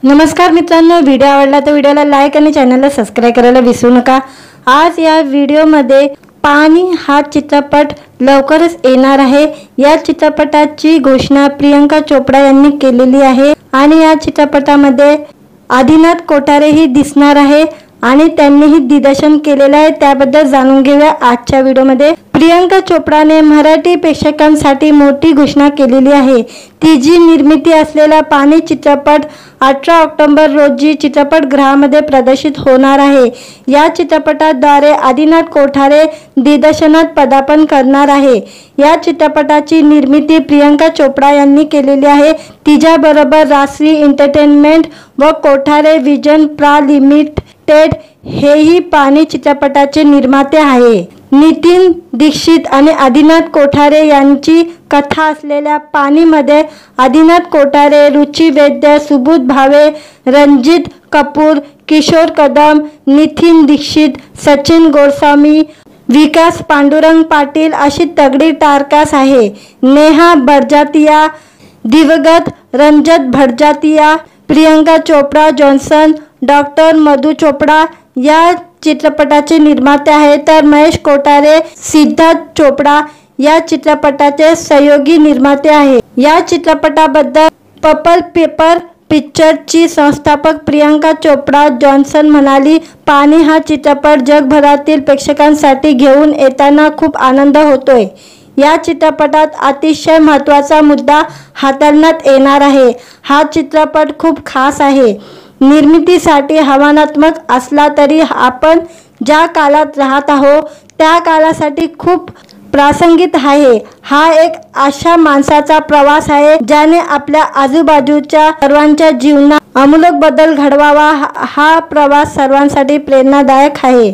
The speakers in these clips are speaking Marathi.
नमस्कार मित्रांनो, व्हिडिओ आवडला तर व्हिडिओला लाईक आणि चॅनलला सबस्क्राइब करायला विसरू नका। आज या व्हिडिओमध्ये पाणी हा चित्रपट लवकरच येणार आहे। या चित्रपटाची घोषणा प्रियंका चोपडा यांनी केलेली आहे आणि या चित्रपटामध्ये आदिनाथ कोठारे ही दिसणार आहे आणि त्यांनीही दिग्दर्शन केलेले आहे। त्याबद्दल जाणून घेऊया आजच्या व्हिडिओमध्ये। प्रियंका चोपडाने मराठी प्रेक्षकांसाठी मोठी घोषणा केलेली आहे। तिची निर्मिती असलेला पाणी चित्रपट 18 ऑक्टोबर रोजी चित्रपटगृहामध्ये प्रदर्शित होणार आहे। या चित्रपटाद्वारे आदिनाथ कोठारे दिग्दर्शनात पदार्पण करणार आहे। या चित्रपटाची निर्मिती प्रियंका चोपडा यांनी केलेली आहे। तिच्याबरोबर राजश्री एंटरटेनमेंट व कोठारे विजन प्रा लिमिटेड हेही पाणी चित्रपटाचे निर्माते आहे। नितीन दीक्षित आणि आदिनाथ कोठारे यांची कथा असलेल्या पाणीमध्ये आदिनाथ कोठारे, रुची वैद्य, सुबोध भावे, रणजित कपूर, किशोर कदम, नितीन दीक्षित, सचिन गोस्वामी, विकास पांडुरंग पाटील अशी तगडी टारकास आहे। नेहा बरजातिया, दिवंगत रंजत भटजातिया, प्रियंका चोपडा जॉन्सन, डॉक्टर मधु चोपडा या चित्रपटाचे निर्माते आहेत, तर महेश कोठारे, सिद्धार्थ चोपडा या चित्रपटाचे सहयोगी निर्माते आहेत। या चित्रपटाबद्दल पर्पल पेपर पिक्चरची संस्थापक प्रियंका चोपडा जॉन्सन म्हणाली, पाणी हा चित्रपट जगभरातील प्रेक्षकांसाठी घेऊन येताना खूप आनंद होतोय। या चित्रपटात अतिशय महत्त्वाचा मुद्दा हाताळण्यात येणार आहे। हा चित्रपट खूप खास आहे। निर्मितीसाठी आव्हानात्मक असला तरी आपण ज्या काळात राहत आहोत त्या काळासाठी खूप प्रासंगिक आहे। हा एक अशा माणसाचा प्रवास आहे ज्याने आपल्या आजूबाजूच्या सर्वांच्या जीवनात आमूलाग्र बदल घडवावा। हा प्रवास सर्वांसाठी प्रेरणादायक आहे।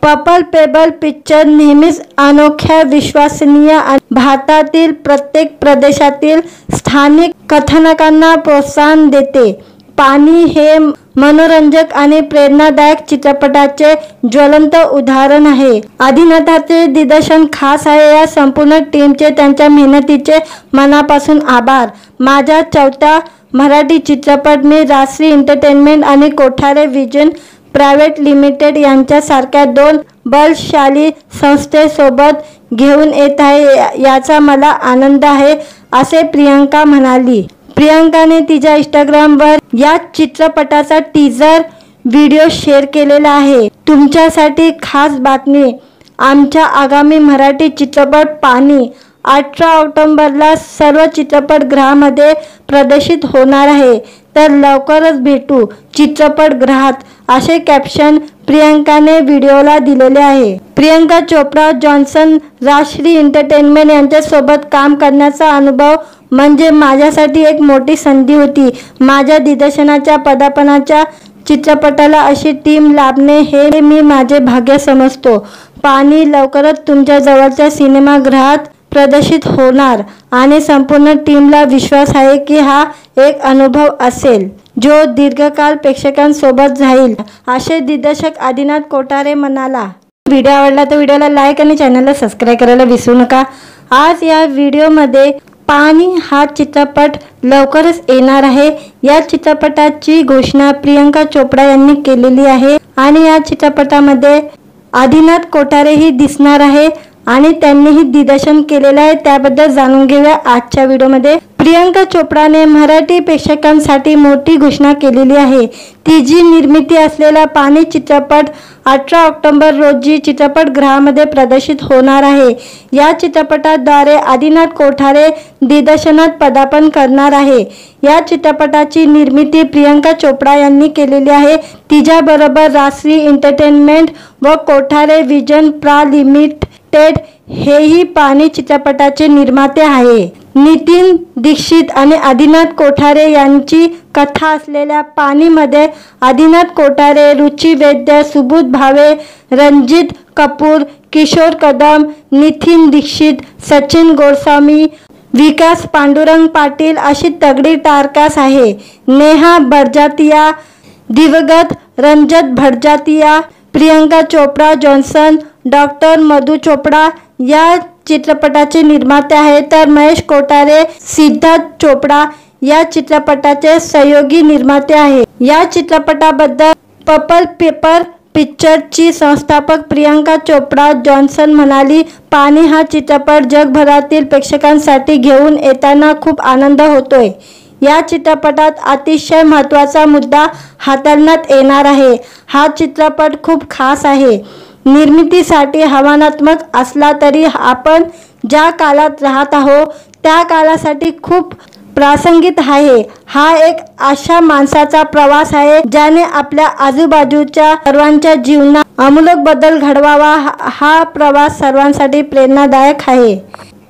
पर्पल पेपर पिक्चर नेहमीच अनोख्या, विश्वसनीय आणि भारतातील प्रत्येक प्रदेशातील स्थानिक कथानकांना प्रोत्साहन देते। पाणी हे मनोरंजक आणि प्रेरणादायक चित्रपटाचे ज्वलंत उदाहरण आहे। आदिनाथाचे दिग्दर्शन खास आहे। या संपूर्ण टीमचे त्यांच्या मेहनतीचे मनापासून आभार। माझा चौथा मराठी चित्रपट मी राजश्री एंटरटेनमेंट आणि कोठारे विजन प्रायव्हेट लिमिटेड यांच्यासारख्या दोन बलशाली संस्थेसोबत घेऊन येत आहे, याचा मला आनंद आहे, असे प्रियंका म्हणाली। प्रियंकाने तिच्या इंस्टाग्रामवर या चित्रपटाचा टीजर व्हिडिओ शेअर केलेला आहे। तुमच्यासाठी खास बातमी, आमच्या आगामी मराठी चित्रपट पाणी 18 ऑक्टोबरला सर्व चित्रपटगृहामध्ये प्रदर्शित होणार आहे, तर लवकरच भेटू चित्रपटगृहात, असे कॅप्शन प्रियंकाने व्हिडिओला दिलेले आहे। प्रियंका चोपडा जॉन्सन, राजश्री एंटरटेनमेंट यांच्यासोबत काम करण्याचा अनुभव म्हणजे माझ्यासाठी एक मोठी संधी होती। माझ्या दिग्दर्शनाच्या पदार्पणाच्या चित्रपटाला अशी टीम लाभणे हे मी माझे भाग्य समजतो। पाणी लवकरच तुमच्या जवळच्या सिनेमागृहात प्रदर्शित होणार आणि संपूर्ण टीमला विश्वास आहे की हा एक अनुभव असेल जो दीर्घकाळ प्रेक्षकांसोबत राहील, असे दिग्दर्शक आदिनाथ कोठारे म्हणाला। व्हिडिओ आवडला तर व्हिडिओला लाईक आणि चॅनलला सबस्क्राइब करायला विसरू नका। आज या व्हिडिओमध्ये पाणी हा चित्रपट लवकरच येणार आहे। या चित्रपटाची घोषणा प्रियंका चोपडा यांनी केलेली आहे आणि या चित्रपटामध्ये आदिनाथ कोठारे ही दिसणार आहे आणि त्यांनीही दिग्दर्शन केलेले आहे। त्याबद्दल जाणून घेऊया आजच्या व्हिडिओमध्ये। प्रियंका चोपडाने मराठी प्रेक्षकांसाठी मोठी घोषणा केलेली आहे। तिची निर्मिती असलेला पाणी चित्रपट 18 ऑक्टोबर रोजी चित्रपटगृहामध्ये प्रदर्शित होणार आहे। या चित्रपटाद्वारे आदिनाथ कोठारे दिग्दर्शनात पदार्पण करणार आहे। या चित्रपटाची निर्मिती प्रियंका चोपडा यांनी केलेली आहे। तिच्याबरोबर राजश्री एंटरटेनमेंट व कोठारे विजन प्रा लिमिटेड हेही पाणी चित्रपटाचे निर्माते आहे। नितीन दीक्षित आणि आदिनाथ कोठारे यांची कथा असलेल्या पाणीमध्ये आदिनाथ कोठारे, रुची वैद्य, सुबोध भावे, रणजित कपूर, किशोर कदम, नितीन दीक्षित, सचिन गोस्वामी, विकास पांडुरंग पाटील अशी तगडी टारकास आहे। नेहा बरजातिया, दिवंगत रंजत भटजातिया, प्रियंका चोपडा जॉन्सन, डॉक्टर मधु चोपडा या चित्रपटाचे निर्माते आहेत, तर महेश कोठारे, सिद्धार्थ चोपडा या चित्रपटाचे सहयोगी निर्माते आहेत। या चित्रपटाबद्दल पर्पल पेपर पिक्चरची संस्थापक प्रियंका चोपडा जॉन्सन म्हणाली, पाणी हा चित्रपट जगभरातील प्रेक्षकांसाठी घेऊन येताना खूप आनंद होतोय। या चित्रपटात अतिशय महत्त्वाचा मुद्दा हाताळण्यात येणार आहे। हा चित्रपट खूप खास आहे। निर्मितीसाठी आव्हानात्मक असला तरी आपण ज्या काळात राहत आहोत त्या काळासाठी खूप प्रासंगिक आहे। हा एक अशा माणसाचा प्रवास आहे ज्याने आपल्या आजूबाजूच्या सर्वांच्या जीवनात आमूलाग्र बदल घडवावा। हा प्रवास सर्वांसाठी प्रेरणादायक आहे।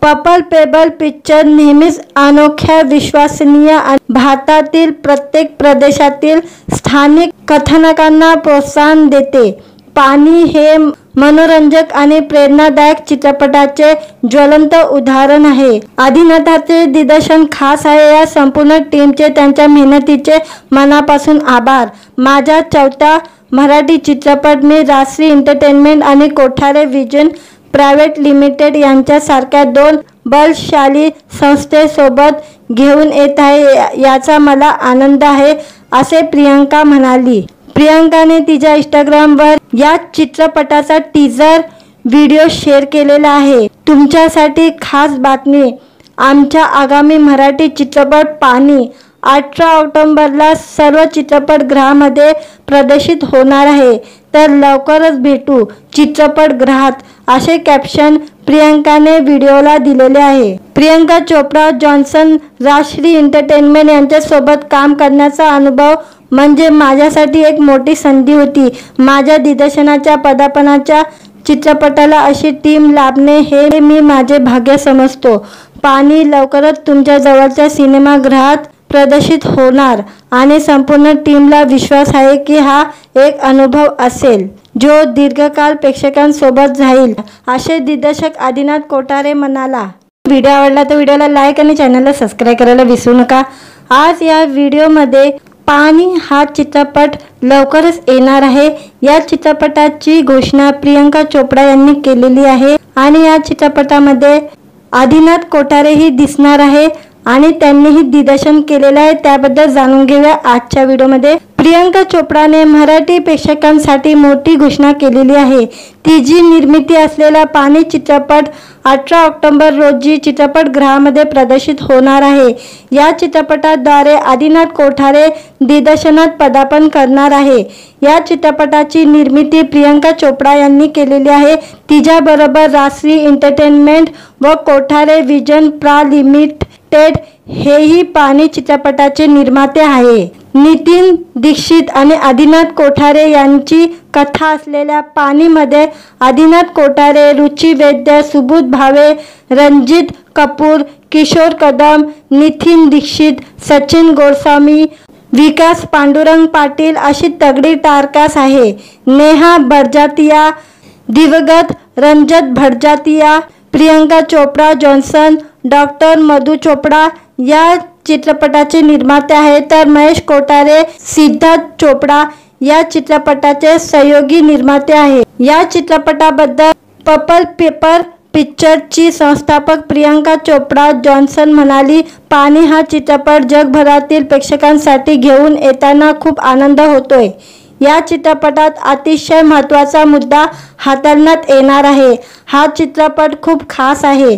पर्पल पेपर पिक्चर नेहमीच अनोख्या, विश्वसनीय आणि भारतातील प्रत्येक प्रदेशातील स्थानिक कथानकांना प्रोत्साहन देते। पाणी हे मनोरंजक आणि प्रेरणादायक चित्रपटाचे ज्वलंत उदाहरण आहे। अभिनेत्याचे दिग्दर्शन खास आहे। या संपूर्ण टीमचे त्यांच्या मेहनतीचे मनापासून आभार। माझा चौथा मराठी चित्रपट मी राजश्री एंटरटेनमेंट आणि कोठारे व्हिजन प्रायव्हेट लिमिटेड यांच्यासारख्या दोन बलशाली संस्थेसोबत घेऊन येत आहे याचा मला आनंद आहे, असे प्रियंका म्हणाली। प्रियंकाने तिच्या इंस्टाग्रामवर या चित्रपटाचा टीजर व्हिडिओ शेअर केलेला आहे। तुमच्यासाठी खास बातमी, आमच्या आगामी मराठी चित्रपट पाणी 18 ऑक्टोबरला सर्व चित्रपटगृहामध्ये प्रदर्शित होणार आहे, तर लवकरच भेटू चित्रपटगृहात, असे कॅप्शन प्रियंकाने व्हिडिओला दिलेले आहे। प्रियंका चोपडा जॉन्सन राजश्री एंटरटेनमेंट यांच्यासोबत काम करण्याचा अनुभव म्हणजे माझ्यासाठी एक मोठी संधी होती। माझ्या दिग्दर्शनाच्या पदार्पणाच्या चित्रपटाला अशी टीम लाभणे हे मी माझे भाग्य समजतो। पाणी लवकरच तुमच्या जवळच्या सिनेमागृहात प्रदर्शित होणार आणि संपूर्ण टीमला विश्वास आहे की हा एक अनुभव असेल जो दीर्घकाळ प्रेक्षकांसोबत राहील, असे दिग्दर्शक आदिनाथ कोठारे म्हणाला। व्हिडिओ आवडला तर व्हिडिओला लाईक आणि चॅनलला सबस्क्राईब करायला विसरू नका। आज या व्हिडिओमध्ये पाणी हा चित्रपट लवकरच येणार आहे या चित्रपटाची घोषणा प्रियंका चोपडा यांनी केलेली आहे आणि या चित्रपटामध्ये आदिनाथ कोठारेही दिसणार आहे आणि त्यांनीही दिग्दर्शन केलेलं आहे। त्याबद्दल जाणून घेऊया आजच्या व्हिडिओमध्ये। प्रियंका चोपडाने मराठी प्रेक्षकांसाठी मोठी घोषणा केलेली आहे। तिची निर्मिती असलेला पाणी चित्रपट 18 ऑक्टोबर रोजी चित्रपटगृहामध्ये प्रदर्शित होणार आहे। या चित्रपटाद्वारे आदिनाथ कोठारे दिग्दर्शनात पदार्पण करणार आहे। या चित्रपटाची निर्मिती प्रियंका चोपडा यांनी केलेली आहे। तिच्याबरोबर राजश्री एंटरटेनमेंट व कोठारे व्हिजन प्रा लिमिटेड हेही पाणी चित्रपटाचे निर्माते आहे। नितीन दीक्षित आणि आदिनाथ कोठारे यांची कथा असलेल्या पाणीमध्ये आदिनाथ कोठारे, रुची वैद्य, सुबोध भावे, रणजित कपूर, किशोर कदम, नितीन दीक्षित, सचिन गोस्वामी, विकास पांडुरंग पाटील अशी तगडी टारकास आहे। नेहा भरजातिया, दिवंगत रंजत भरजातिया, प्रियंका चोपडा जॉन्सन, डॉक्टर मधु चोपडा या चित्रपटाचे निर्माते आहेत, तर महेश कोठारे, सिद्धार्थ चोपडा या चित्रपटाचे सहयोगी निर्माते आहेत। या चित्रपटाबद्दल पर्पल पेपर पिक्चरची संस्थापक प्रियंका चोपडा जॉन्सन म्हणाली, पाणी हा चित्रपट जगभरातील प्रेक्षकांसाठी घेऊन येताना खूप आनंद होतोय। या चित्रपटात अतिशय महत्त्वाचा मुद्दा हाताळण्यात येणार आहे। हा चित्रपट खूप खास आहे।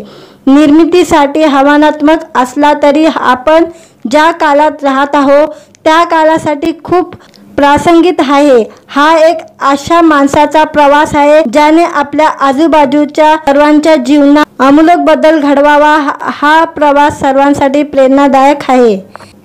निर्मितीसाठी आव्हानात्मक असला तरी आपण ज्या काळात राहत आहोत त्या काळासाठी खूप प्रासंगिक आहे। हा एक अशा माणसाचा प्रवास आहे ज्याने आपल्या आजूबाजूच्या सर्वांच्या जीवनात आमूलाग्र बदल घडवावा। हा प्रवास सर्वांसाठी प्रेरणादायक आहे।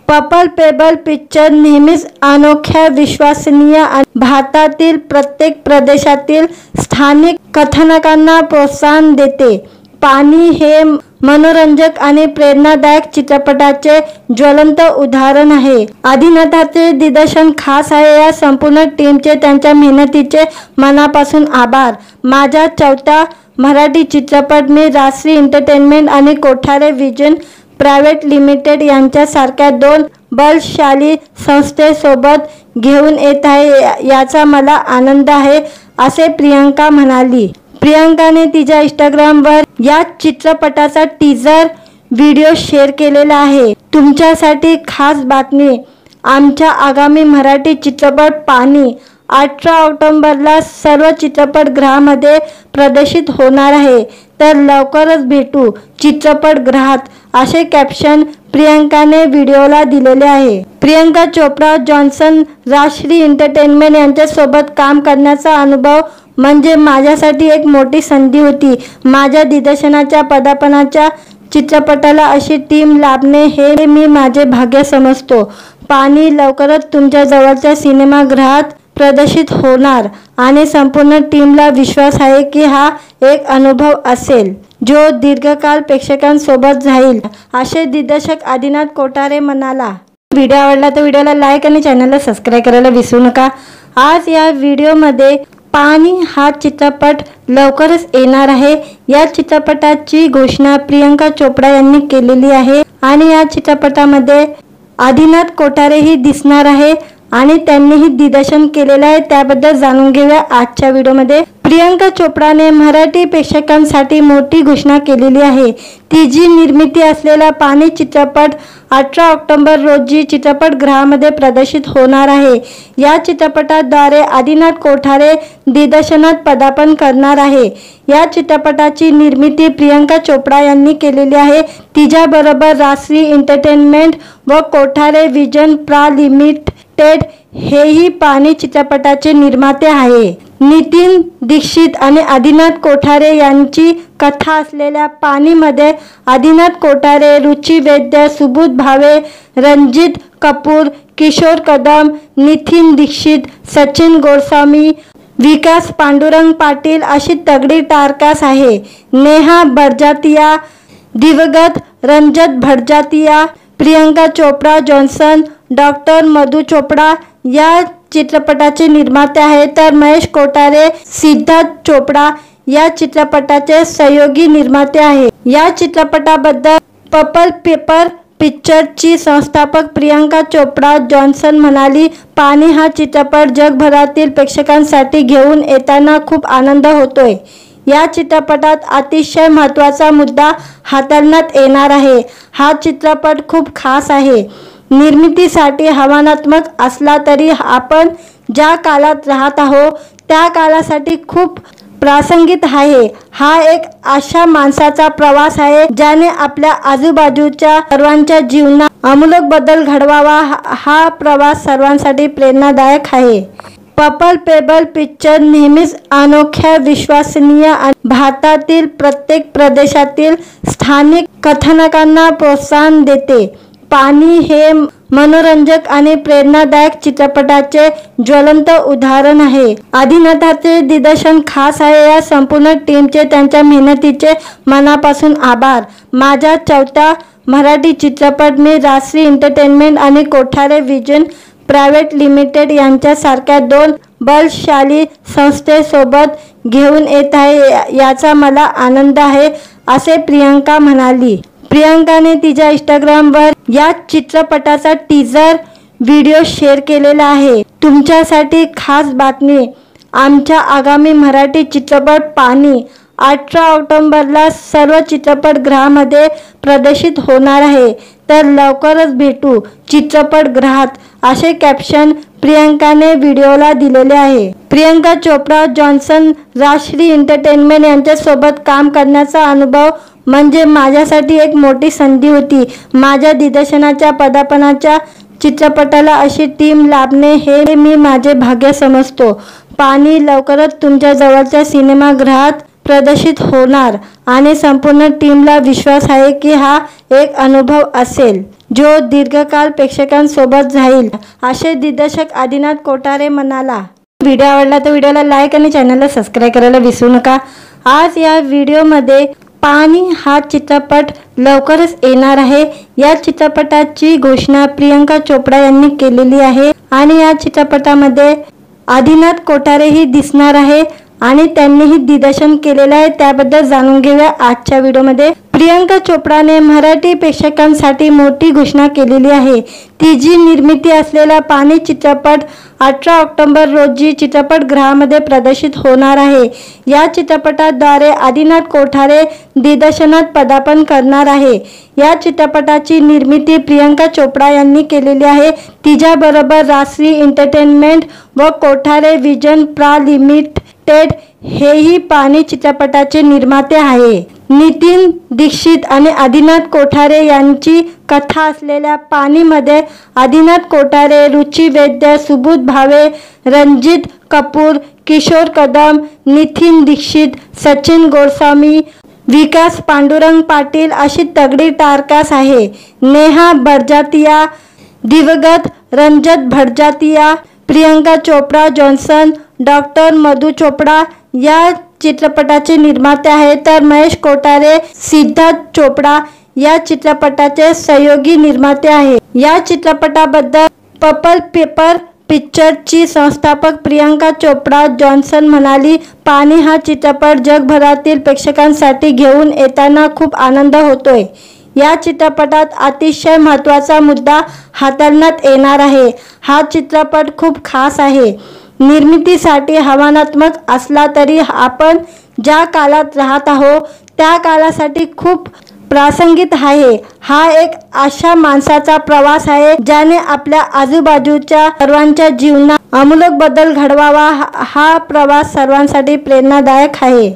पर्पल पेपर पिक्चर नेहमीच अनोख्या, विश्वसनीय आणि भारतातील प्रत्येक प्रदेशातील स्थानिक कथानकांना प्रोत्साहन देते। पाणी हे मनोरंजक आणि प्रेरणादायक चित्रपटाचे ज्वलंत उदाहरण आहे। अभिनेत्याचे दिग्दर्शन खास आहे। या संपूर्ण टीमचे त्यांच्या मेहनतीचे मनापासून आभार। माझा चौथा मराठी चित्रपट मी राजश्री एंटरटेनमेंट आणि कोठारे व्हिजन प्रायव्हेट लिमिटेड यांच्यासारख्या दोन बलशाली संस्थेसोबत घेऊन येत आहे याचा मला आनंद आहे, असे प्रियंका म्हणाली। प्रियंकाने तिच्या इंस्टाग्रामवर या चित्रपटाचा टीजर व्हिडिओ शेअर केलेला आहे। तुमच्यासाठी खास बातमी, आमच्या आगामी मराठी चित्रपट पाणी 18 ऑक्टोबरला सर्व चित्रपटगृहामध्ये प्रदर्शित होणार आहे, तर लवकरच भेटू चित्रपटगृहात, असे कॅप्शन प्रियंकाने व्हिडिओला दिलेले आहे। प्रियंका चोप्रा जॉन्सन राजश्री एंटरटेनमेंट यांच्यासोबत काम करण्याचा अनुभव म्हणजे माझ्यासाठी एक मोठी संधी होती। माझ्या दिग्दर्शनाच्या पदार्पणाच्या चित्रपटाला अशी टीम लाभणे हे मी माझे भाग्य समजतो। पाणी लवकरच तुमच्या जवळच्या सिनेमागृहात प्रदर्शित होणार आणि संपूर्ण टीमला विश्वास आहे की हा एक अनुभव असेल जो दीर्घकाळ प्रेक्षकांसोबत राहील, असे दिग्दर्शक आदिनाथ कोठारे म्हणाला। व्हिडिओ आवडला तर व्हिडिओला लाईक आणि चॅनलला सबस्क्राईब करायला विसरू नका। आज या व्हिडिओमध्ये पाणी हा चित्रपट लवकरच येणार आहे। या चित्रपटाची घोषणा प्रियंका चोप्रा यांनी केलेली आहे आणि या चित्रपटामध्ये आदिनाथ कोठारेही दिसणार आहे आणि त्यांनीही दिग्दर्शन केलेलं आहे। त्याबद्दल जाणून घेऊया आजच्या व्हिडिओमध्ये। प्रियंका चोप्राने मराठी प्रेक्षकांसाठी मोठी घोषणा केलेली आहे। तिची निर्मिती असलेला पाणी चित्रपट 18 ऑक्टोबर रोजी चित्रपटगृहामध्ये प्रदर्शित होणार आहे। या चित्रपटाद्वारे आदिनाथ कोठारे दिग्दर्शनात पदार्पण करणार आहे। या चित्रपटाची निर्मिती प्रियंका चोप्रा यांनी केलेली आहे। तिच्याबरोबर राजश्री एंटरटेनमेंट व कोठारे विजन प्रा लिमिटेड हेही पाणी चित्रपटाचे निर्माते आहे। नितीन दीक्षित आणि आदिनाथ कोठारे यांची कथा असलेल्या पाणीमध्ये आदिनाथ कोठारे, रुची वैद्य, सुबोध भावे, रणजित कपूर, किशोर कदम, नितीन दीक्षित, सचिन गोस्वामी, विकास पांडुरंग पाटील अशी तगडी टारकास आहे। नेहा बडजातिया, दिवंगत रंजत भटजातिया, प्रियंका चोप्रा जॉन्सन, डॉक्टर मधु चोपडा या चित्रपटाचे निर्माते आहेत, तर महेश कोठारे, सिद्धार्थ चोपडा या चित्रपटाचे सहयोगी निर्माते आहेत। या चित्रपटाबद्दल पर्पल पेपर पिक्चरची संस्थापक प्रियंका चोप्रा जॉन्सन म्हणाली, पाणी हा चित्रपट जगभरातील प्रेक्षकांसाठी घेऊन येताना खूप आनंद होतोय। या चित्रपटात अतिशय महत्त्वाचा मुद्दा हाताळण्यात येणार आहे। हा चित्रपट खूप खास आहे। निर्मितीसाठी आव्हानात्मक असला तरी आपण ज्या काळात राहत आहोत त्या काळासाठी खूप प्रासंगिक आहे। हा एक अशा माणसाचा प्रवास आहे ज्याने आपल्या आजूबाजूच्या सर्वांच्या जीवनात आमूलाग्र बदल घडवावा। हा प्रवास सर्वांसाठी प्रेरणादायक आहे। पर्पल पेबल पिक्चर नेहमीच अनोख्या, विश्वसनीय आणि भारतातील प्रत्येक प्रदेशातील स्थानिक कथानकांना प्रोत्साहन देते। पाणी हे मनोरंजक आणि प्रेरणादायक चित्रपटाचे ज्वलंत उदाहरण आहे। आदिनाथाचे दिग्दर्शन खास आहे। या संपूर्ण टीमचे त्यांच्या मेहनतीचे मनापासून आभार। माझा चौथा मराठी चित्रपट मी राजश्री एंटरटेनमेंट आणि कोठारे विजन प्रायव्हेट लिमिटेड यांच्यासारख्या दोन बलशाली संस्थेसोबत घेऊन येत आहे, याचा मला आनंद आहे, असे प्रियंका म्हणाली। प्रियंकाने तिच्या इंस्टाग्रामवर या चित्रपटाचा टीजर व्हिडिओ शेअर केलेला आहे। तुमच्यासाठी खास बातमी, आमच्या आगामी मराठी चित्रपट पाणी 18 ऑक्टोबरला सर्व चित्रपटगृहामध्ये प्रदर्शित होणार आहे, तर लवकरच भेटू चित्रपटगृहात, असे कॅप्शन प्रियंकाने व्हिडिओला दिलेले आहे। प्रियंका चोप्रा जॉन्सन राजश्री एंटरटेनमेंट यांच्यासोबत काम करण्याचा अनुभव म्हणजे माझ्यासाठी एक मोठी संधी होती। माझ्या दिग्दर्शनाच्या पदार्पणाच्या चित्रपटाला अशी टीम लाभणे हे मी माझे भाग्य समजतो। पाणी लवकरच तुमच्या जवळच्या सिनेमागृहात प्रदर्शित होणार आणि संपूर्ण टीमला विश्वास आहे की हा एक अनुभव असेल जो दीर्घकाळ प्रेक्षकांसोबत राहील, असे दिग्दर्शक आदिनाथ कोठारे म्हणाला। व्हिडिओ आवडला तर व्हिडिओला लाईक आणि चॅनलला सबस्क्राईब करायला विसरू नका। आज या व्हिडिओमध्ये पाणी हा चित्रपट लवकरच येणार आहे। या चित्रपटाची घोषणा प्रियंका चोप्रा यांनी केलेली आहे आणि या चित्रपटामध्ये आदिनाथ कोठारेही दिसणार आहे आणि त्यांनीही दिग्दर्शन केलेलं आहे। त्याबद्दल जाणून घेऊया आजच्या व्हिडिओमध्ये। प्रियंका चोपडाने मराठी प्रेक्षकांसाठी मोठी घोषणा केलेली आहे। तिची निर्मिती असलेला पाणी चित्रपट 18 ऑक्टोबर रोजी चित्रपटगृहामध्ये प्रदर्शित होणार आहे। या चित्रपटाद्वारे आदिनाथ कोठारे दिग्दर्शनात पदार्पण करणार आहे। या चित्रपटाची निर्मिती प्रियंका चोपडा यांनी केलेली आहे। तिच्याबरोबर राजश्री एंटरटेनमेंट व कोठारे विजन प्रा लिमिटेड हेही पाणी चित्रपटाचे निर्माते आहे। नितीन दीक्षित आणि आदिनाथ कोठारे यांची कथा असलेल्या पाणीमध्ये आदिनाथ कोठारे, रुची वैद्य, सुबोध भावे, रणजित कपूर, किशोर कदम, नितीन दीक्षित, सचिन गोस्वामी, विकास पांडुरंग पाटील अशी तगडी टारकास आहे। नेहा बडजात्या, दिवंगत रंजत भटजातिया, प्रियंका चोपडा जॉन्सन, डॉक्टर मधु चोपडा या चित्रपटाचे निर्माते आहेत, तर महेश कोठारे, सिद्धार्थ चोपडा या चित्रपटाचे सहयोगी निर्माते आहेत। या चित्रपटाबद्दल पर्पल पेपर पिक्चरची संस्थापक प्रियंका चोपडा जॉन्सन म्हणाली, पाणी हा चित्रपट जगभरातील प्रेक्षकांसाठी घेऊन येताना खूप आनंद होतोय। या चित्रपटात अतिशय महत्त्वाचा मुद्दा हाताळण्यात येणार आहे। हा चित्रपट खूप खास आहे। निर्मितीसाठी आव्हानात्मक असला तरी आपण ज्या काळात राहत आहोत त्या काळासाठी खूप प्रासंगिक आहे। हा एक अशा माणसाचा प्रवास आहे ज्याने आपल्या आजूबाजूच्या सर्वांच्या जीवनात आमूलाग्र बदल घडवावा। हा प्रवास सर्वांसाठी प्रेरणादायक आहे।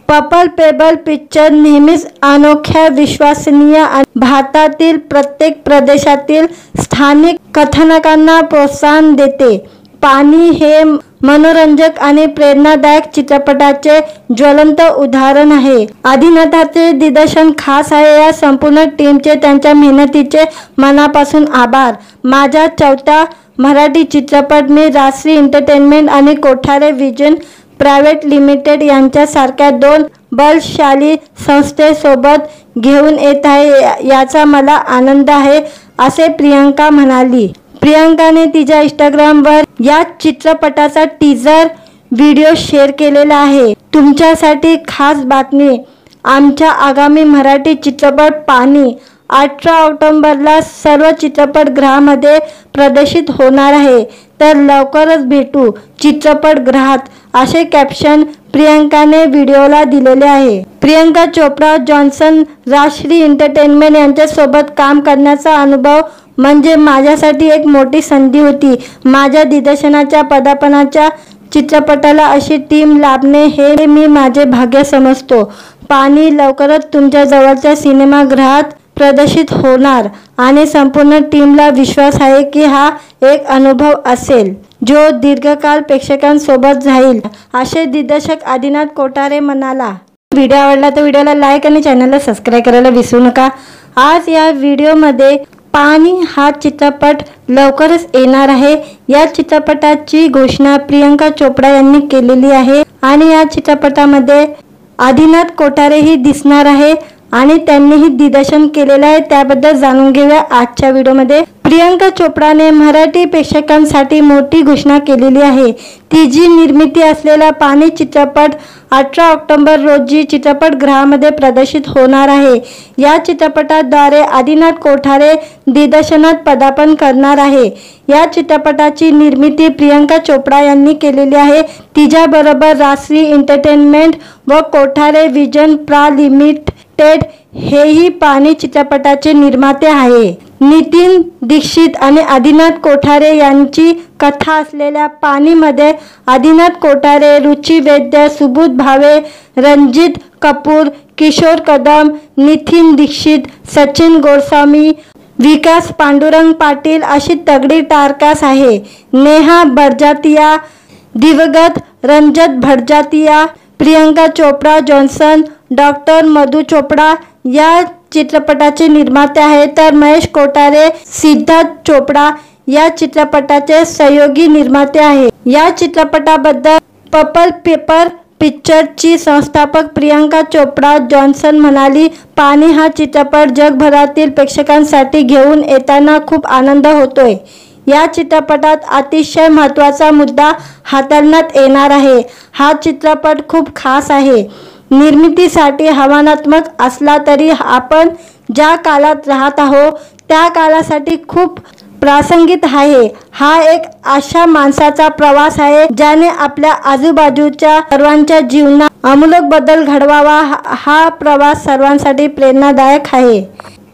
पर्पल पेपर पिक्चर नेहमीच अनोख्या, विश्वसनीय आणि भारतातील प्रत्येक प्रदेशातील स्थानिक कथानकांना प्रोत्साहन देते। पाणी हे मनोरंजक आणि प्रेरणादायक चित्रपटाचे ज्वलंत उदाहरण आहे। आदिनाथाचे दिग्दर्शन खास आहे। या संपूर्ण टीमचे त्यांच्या मेहनतीचे मनापासून आभार। माझा चौथा मराठी चित्रपट मी राजश्री एंटरटेनमेंट आणि कोठारे विजन प्रायव्हेट लिमिटेड यांच्यासारख्या दोन बलशाली संस्थेसोबत घेऊन येत आहे याचा मला आनंद आहे, असे प्रियंका म्हणाली। प्रियंकाने तिच्या इंस्टाग्रामवर या चित्रपटाचा टीजर व्हिडिओ शेअर केलेला आहे। तुमच्यासाठी खास बातमी, आमच्या आगामी मराठी चित्रपट पाणी 18 ऑक्टोबरला सर्व चित्रपटगृहामध्ये प्रदर्शित होणार आहे, तर लवकरच भेटू चित्रपटगृहात, असे कॅप्शन प्रियंकाने व्हिडिओला दिलेले आहे। प्रियंका चोपडा जॉन्सन राजश्री एंटरटेनमेंट यांच्यासोबत काम करण्याचा अनुभव म्हणजे माझ्यासाठी एक मोठी संधी होती। माझ्या दिग्दर्शनाच्या पदार्पणाच्या चित्रपटाला अशी टीम लाभणे हे मी माझे भाग्य समजतो। पाणी लवकरच तुमच्या जवळच्या सिनेमागृहात प्रदर्शित होणार आणि संपूर्ण टीमला विश्वास आहे की हा एक अनुभव असेल जो दीर्घकाळ प्रेक्षकांसोबत राहील, असे दिग्दर्शक आदिनाथ कोठारे म्हणाला। व्हिडिओ आवडला तर व्हिडिओला लाईक आणि चॅनलला सबस्क्राईब करायला विसरू नका। आज या व्हिडिओमध्ये पाणी हा चित्रपट लवकरच येणार आहे। या चित्रपटाची घोषणा प्रियंका चोपडा यांनी केलेली आहे आणि या चित्रपटामध्ये आदिनाथ कोठारेही दिसणार आहे आणि त्यांनीही दिग्दर्शन केलेले आहे। त्याबद्दल जाणून घेऊया आजच्या व्हिडिओमध्ये। प्रियंका चोपडाने मराठी प्रेक्षकांसाठी मोठी घोषणा केलेली आहे। तिची निर्मिती असलेला पाणी चित्रपट 18 ऑक्टोबर रोजी चित्रपटगृहामध्ये प्रदर्शित होणार आहे। या चित्रपटाद्वारे आदिनाथ कोठारे दिग्दर्शनात पदार्पण करणार आहे। या चित्रपटाची निर्मिती प्रियंका चोपडा यांनी केलेली आहे। तिच्याबरोबर राजश्री एंटरटेनमेंट व कोठारे विजन प्रा लिमिटेड हेही पाणी चित्रपटाचे निर्माते आहे। नितीन दीक्षित आणि आदिनाथ कोठारे यांची कथा असलेल्या पाणीमध्ये आदिनाथ कोठारे, रुची वैद्य, सुबोध भावे, रणजित कपूर, किशोर कदम, नितीन दीक्षित, सचिन गोस्वामी, विकास पांडुरंग पाटील अशी तगडी टारकास आहे। नेहा बडजात्या, दिवंगत रंजत भटजातिया, प्रियंका चोपडा जॉन्सन, डॉक्टर मधु चोपडा या चित्रपटाचे निर्माते आहेत, तर महेश कोठारे, सिद्धार्थ चोपडा या चित्रपटाचे सहयोगी निर्माते आहेत। या चित्रपटाबद्दल पर्पल पेपर पिक्चरची संस्थापक प्रियंका चोपडा जॉन्सन म्हणाली, पाणी हा चित्रपट जगभरातील प्रेक्षकांसाठी घेऊन येताना खूप आनंद होतोय। या चित्रपटात अतिशय महत्त्वाचा मुद्दा हाताळण्यात येणार आहे। हा चित्रपट खूप खास आहे। निर्मितीसाठी आव्हानात्मक असला तरी आपण ज्या काळात राहत आहोत त्या काळासाठी खूप प्रासंगिक आहे। हा एक अशा माणसाचा प्रवास आहे ज्याने आपल्या आजूबाजूच्या सर्वांच्या जीवनात आमूलाग्र बदल घडवावा। हा प्रवास सर्वांसाठी प्रेरणादायक आहे।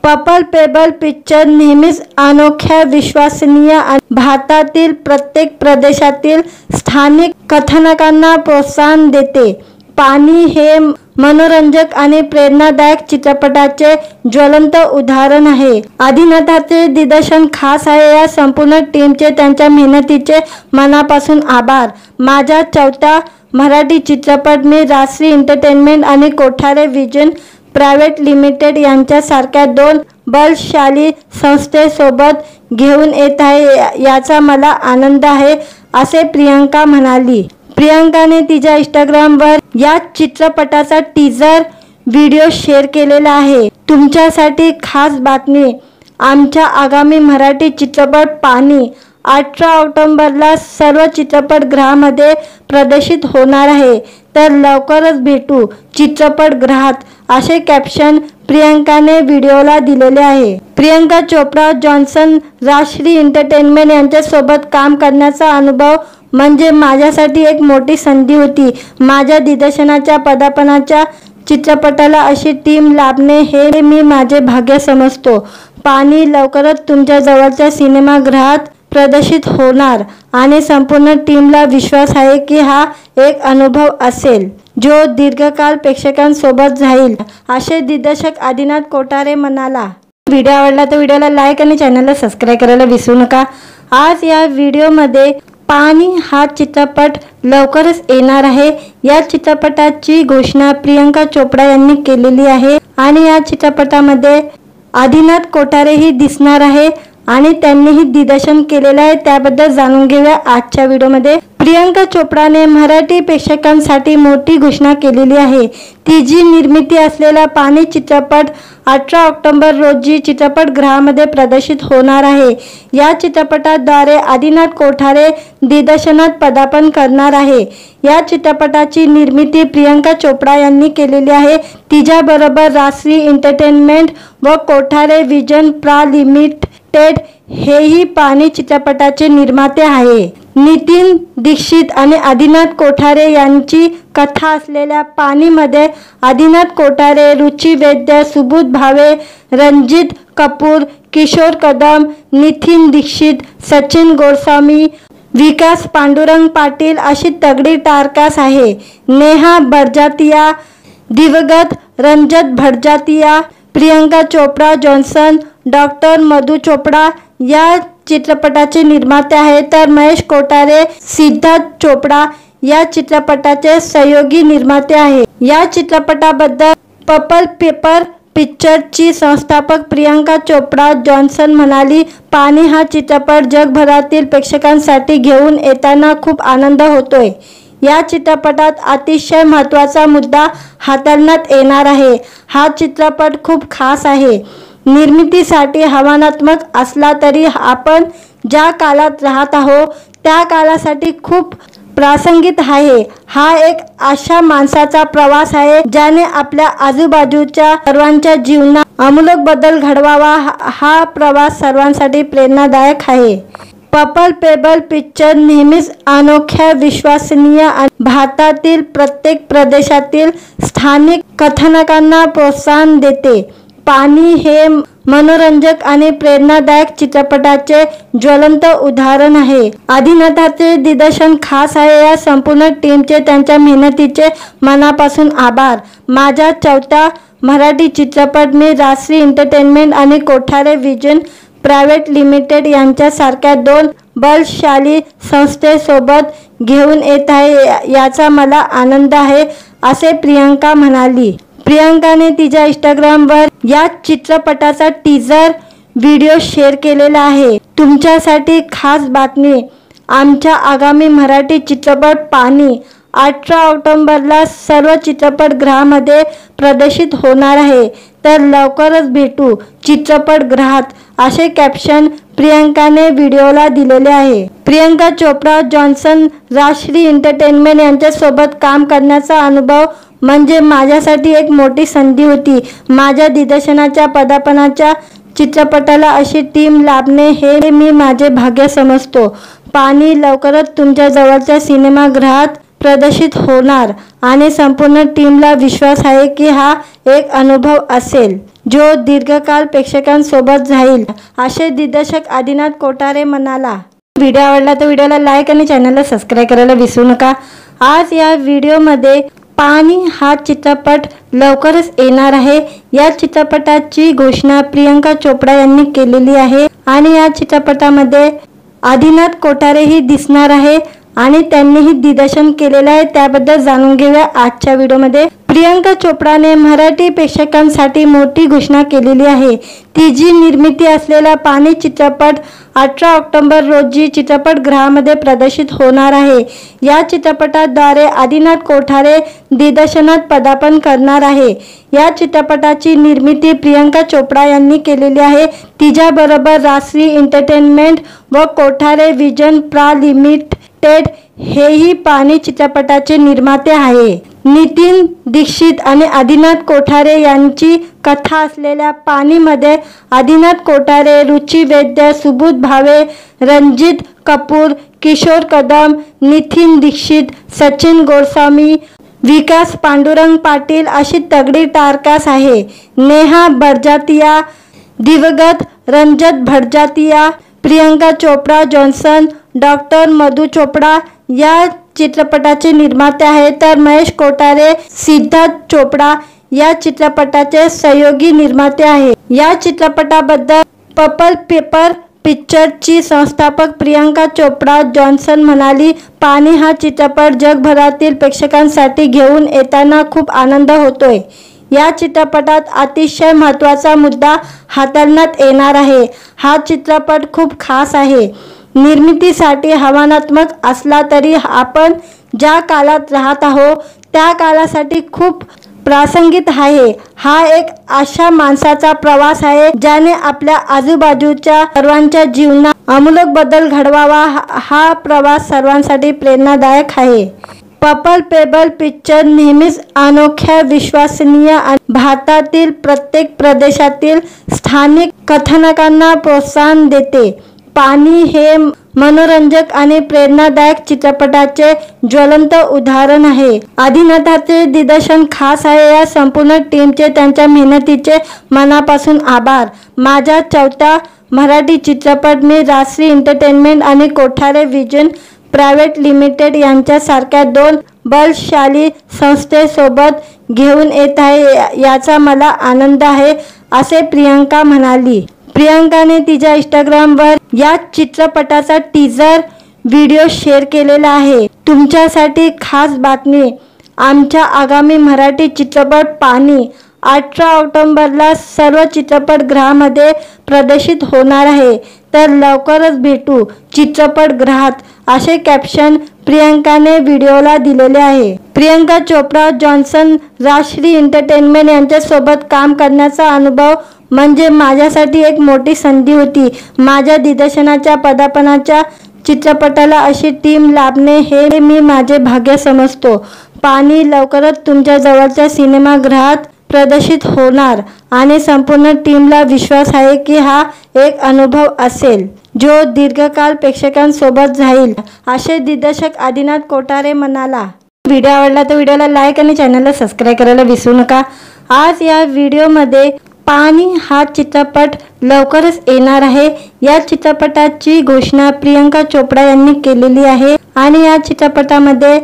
पर्पल पेबल पिक्चर नेहमीच अनोख्या, विश्वसनीय आणि भारतातील प्रत्येक प्रदेशातील स्थानिक कथानकांना प्रोत्साहन देते। पाणी हे मनोरंजक आणि प्रेरणादायक चित्रपटाचे ज्वलंत उदाहरण आहे। आदिनाथाचे दिग्दर्शन खास आहे। या संपूर्ण टीमचे त्यांच्या मेहनतीचे मनापासून आभार। माझा चौथा मराठी चित्रपट मी राजश्री एंटरटेनमेंट आणि कोठारे व्हिजन प्रायव्हेट लिमिटेड यांच्यासारख्या दोन बलशाली संस्थेसोबत घेऊन येत आहे याचा मला आनंद आहे, असे प्रियंका म्हणाली। प्रियंकाने तिच्या इंस्टाग्रामवर या चित्रपटाचा टीजर व्हिडिओ शेअर केलेला आहे। तुमच्यासाठी खास बातमी, आमच्या आगामी मराठी चित्रपट पाणी 18 ऑक्टोबरला सर्व चित्रपटगृहामध्ये प्रदर्शित होणार आहे, तर लवकरच भेटू चित्रपटगृहात, असे कॅप्शन प्रियंकाने व्हिडिओला दिलेले आहे। प्रियंका चोप्रा जॉन्सन राजश्री एंटरटेनमेंट यांच्यासोबत काम करण्याचा अनुभव म्हणजे माझ्यासाठी एक मोठी संधी होती। माझ्या दिग्दर्शनाच्या पदार्पणाच्या चित्रपटाला अशी टीम लाभणे हे मी माझे भाग्य समजतो। पाणी लवकरच तुमच्या जवळच्या सिनेमागृहात प्रदर्शित होणार आणि संपूर्ण टीमला विश्वास आहे की हा एक अनुभव असेल जो दीर्घकाळ प्रेक्षकांसोबत राहील, असे दिग्दर्शक आदिनाथ कोठारे म्हणाला। व्हिडिओ आवडला तर व्हिडिओला लाईक आणि चॅनलला सबस्क्राईब करायला विसरू नका। आज या व्हिडिओमध्ये पाणी हा चित्रपट लवकरच येणार आहे। या चित्रपटाची घोषणा प्रियंका चोप्रा यांनी केलेली आहे आणि या चित्रपटामध्ये आदिनाथ कोठारेही दिसणार आहे आणि त्यांनीही दिग्दर्शन केलेले आहे। त्याबद्दल जाणून घेऊया आजच्या व्हिडिओमध्ये। प्रियंका चोप्राने मराठी प्रेक्षकांसाठी मोठी घोषणा केलेली आहे। तिची निर्मिती असलेला पाणी चित्रपट 18 ऑक्टोबर रोजी चित्रपटगृहामध्ये प्रदर्शित होणार आहे। या चित्रपटाद्वारे आदिनाथ कोठारे दिग्दर्शनात पदार्पण करणार आहे। या चित्रपटाची निर्मिती प्रियंका चोप्रा यांनी केलेली आहे। तिच्याबरोबर राजश्री एंटरटेनमेंट व कोठारे व्हिजन प्रा लिमिटेड हेही पाणी चित्रपटाचे निर्माते आहे। नितीन दीक्षित आणि आदिनाथ कोठारे यांची कथा असलेल्या पाणीमध्ये आदिनाथ कोठारे, रुची वैद्य, सुबोध भावे, रणजित कपूर, किशोर कदम, नितीन दीक्षित, सचिन गोस्वामी, विकास पांडुरंग पाटील अशी तगडी टारकास आहे। नेहा बडजात्या, दिवंगत रंजत बडजात्या, प्रियंका चोप्रा जॉन्सन, डॉक्टर मधु चोपडा या चित्रपटाचे निर्माते आहेत, तर महेश कोठारे, सिद्धार्थ चोपडा या चित्रपटाचे सहयोगी निर्माते आहेत। या चित्रपटाबद्दल पर्पल पेपर पिक्चरची संस्थापक प्रियंका चोप्रा जॉन्सन म्हणाली, पाणी हा चित्रपट जगभरातील प्रेक्षकांसाठी घेऊन येताना खूप आनंद होतोय। या चित्रपटात अतिशय महत्त्वाचा मुद्दा हाताळण्यात येणार आहे। हा चित्रपट खूप खास आहे। निर्मितीसाठी आव्हानात्मक असला तरी आपण ज्या काळात राहत आहोत त्या काळासाठी खूप प्रासंगिक आहे। हा एक अशा माणसाचा प्रवास आहे ज्याने आपल्या आजूबाजूच्या सर्वांच्या जीवनात आमूलाग्र बदल घडवावा। हा प्रवास सर्वांसाठी प्रेरणादायक आहे। पर्पल पेबल पिक्चर नेहमीच अनोख्या, विश्वसनीय आणि भारतातील प्रत्येक प्रदेशातील स्थानिक कथानकांना प्रोत्साहन देते। पाणी हे मनोरंजक आणि प्रेरणादायक चित्रपटाचे ज्वलंत उदाहरण आहे। आदिनाथाचे दिग्दर्शन खास आहे। या संपूर्ण टीमचे त्यांच्या मेहनतीचे मनापासून आभार। माझा चौथा मराठी चित्रपट मी राजश्री एंटरटेनमेंट आणि कोठारे व्हिजन प्रायव्हेट लिमिटेड यांच्यासारख्या दोन बलशाली संस्थेसोबत घेऊन येत आहे याचा मला आनंद आहे, असे प्रियंका म्हणाली। प्रियंकाने तिच्या इंस्टाग्रामवर या चित्रपटाचा टीजर व्हिडिओ शेअर केलेला आहे। तुमच्यासाठी खास बातमी, आमच्या आगामी मराठी चित्रपट पाणी 18 ऑक्टोबरला सर्व चित्रपटगृहामध्ये प्रदर्शित होणार आहे, तर लवकरच भेटू चित्रपटगृहात, असे कॅप्शन प्रियंकाने व्हिडिओला दिलेले आहे। प्रियंका चोप्रा जॉन्सन राजश्री एंटरटेनमेंट यांच्यासोबत काम करण्याचा अनुभव म्हणजे माझ्यासाठी एक मोठी संधी होती. माझ्या दिग्दर्शनाच्या पदार्पणाच्या चित्रपटाला अशी टीम लाभणे हे मी माझे भाग्य समजतो. पाणी लवकरच तुमच्या जवळच्या सिनेमागृहात प्रदर्शित होणार आणि संपूर्ण टीमला विश्वास आहे की हा एक अनुभव असेल जो दीर्घकाळ प्रेक्षकांसोबत राहील, असे दिग्दर्शक आदिनाथ कोठारे म्हणाला. व्हिडिओ आवडला तर व्हिडिओला लाईक आणि चॅनलला सबस्क्राईब करायला विसरू नका. आज या व्हिडिओमध्ये पाणी हा चित्रपट लवकरच येणार आहे. या चित्रपटाची घोषणा प्रियंका चोपडा यांनी केलेली आहे आणि या चित्रपटामध्ये आदिनाथ कोठारेही दिसणार आहे आणि त्यांनीही दिग्दर्शन केलेलं आहे. त्याबद्दल जाणून घेऊया आजच्या व्हिडिओमध्ये. प्रियंका चोपडाने मराठी प्रेक्षकांसाठी मोठी घोषणा केलेली आहे. तिची निर्मिती असलेला पाणी चित्रपट 18 ऑक्टोबर रोजी चित्रपटगृहामध्ये प्रदर्शित होणार आहे. या चित्रपटाद्वारे आदिनाथ कोठारे दिग्दर्शनात पदार्पण करणार आहे. या चित्रपटाची निर्मिती प्रियंका चोपडा यांनी केलेली आहे. तिच्याबरोबर राजश्री एंटरटेनमेंट व कोठारे विजन प्रा लिमिटेड हेही पाणी चित्रपटाचे निर्माते आहे. नितीन दीक्षित आणि आदिनाथ कोठारे यांची कथा असलेल्या पाणीमध्ये आदिनाथ कोठारे, रुची वैद्य, सुबोध भावे, रणजित कपूर, किशोर कदम, नितीन दीक्षित, सचिन गोस्वामी, विकास पांडुरंग पाटील अशी तगडी टारकास आहे. नेहा बडजातिया, दिवंगत रंजत भटजातिया, प्रियंका चोपडा जॉन्सन, डॉक्टर मधु चोपडा या चित्रपटाचे निर्माते आहेत. तर महेश कोठारे, सिद्धार्थ चोपडा या चित्रपटाचे सहयोगी निर्माते आहेत. या चित्रपटाबद्दल पर्पल पेपर पिक्चरची संस्थापक प्रियंका चोपडा जॉन्सन म्हणाली, पाणी हा चित्रपट जगभरातील प्रेक्षकांसाठी घेऊन येताना खूप आनंद होतोय. या चित्रपटात अतिशय महत्त्वाचा मुद्दा हाताळण्यात येणार आहे. हा चित्रपट खूप खास आहे. निर्मितीसाठी आव्हानात्मक असला तरी आपण ज्या काळात राहत आहोत त्या काळासाठी खूप प्रासंगिक आहे. हा एक अशा माणसाचा प्रवास आहे ज्याने आपल्या आजूबाजूच्या सर्वांच्या जीवनात आमूलाग्र बदल घडवावा. हा प्रवास सर्वांसाठी प्रेरणादायक आहे. पर्पल पेपर पिक्चर नेहमीच अनोख्या, विश्वसनीय आणि भारतातील प्रत्येक प्रदेशातील स्थानिक कथानकांना प्रोत्साहन देते. पाणी हे मनोरंजक आणि प्रेरणादायक चित्रपटाचे ज्वलंत उदाहरण आहे. आदिनाथाचे दिग्दर्शन खास आहे. या संपूर्ण टीमचे त्यांच्या मेहनतीचे मनापासून आभार. माझा चौथा मराठी चित्रपट मी राजश्री एंटरटेनमेंट आणि कोठारे विजन प्रायव्हेट लिमिटेड यांच्यासारख्या 2 बलशाली संस्थेसोबत घेऊन येत आहे याचा मला आनंद आहे, असे प्रियंका म्हणाली. प्रियंकाने तिच्या इंस्टाग्रामवर या चित्रपटाचा टीजर व्हिडिओ शेअर केलेला आहे. तुमच्यासाठी खास बातमी, आमच्या आगामी मराठी चित्रपट पाणी 18 ऑक्टोबरला सर्व चित्रपटगृहामध्ये प्रदर्शित होणार आहे. तर लवकरच भेटू चित्रपटगृहात, असे कॅप्शन प्रियंकाने व्हिडिओला दिलेले आहे. प्रियंका चोपडा जॉन्सन, राजश्री एंटरटेनमेंट यांच्यासोबत काम करण्याचा अनुभव म्हणजे माझ्यासाठी एक मोठी संधी होती. माझ्या दिग्दर्शनाच्या पदार्पणाच्या चित्रपटाला अशी टीम लाभणे हे मी माझे भाग्य समजतो. पाणी लवकरच तुमच्या जवळच्या सिनेमागृहात प्रदर्शित होणार आणि संपूर्ण टीमला विश्वास आहे की हा एक अनुभव असेल जो दीर्घकाळ प्रेक्षकांसोबत राहील, असे दिग्दर्शक आदिनाथ कोठारे म्हणाला. व्हिडिओ आवडला तर व्हिडिओला लाईक आणि चॅनलला सबस्क्राईब करायला विसरू नका. आज या व्हिडिओमध्ये पाणी हा चित्रपट लवकरच येणार आहे. या चित्रपटाची घोषणा प्रियंका चोपडा यांनी केलेली आहे आणि या चित्रपटामध्ये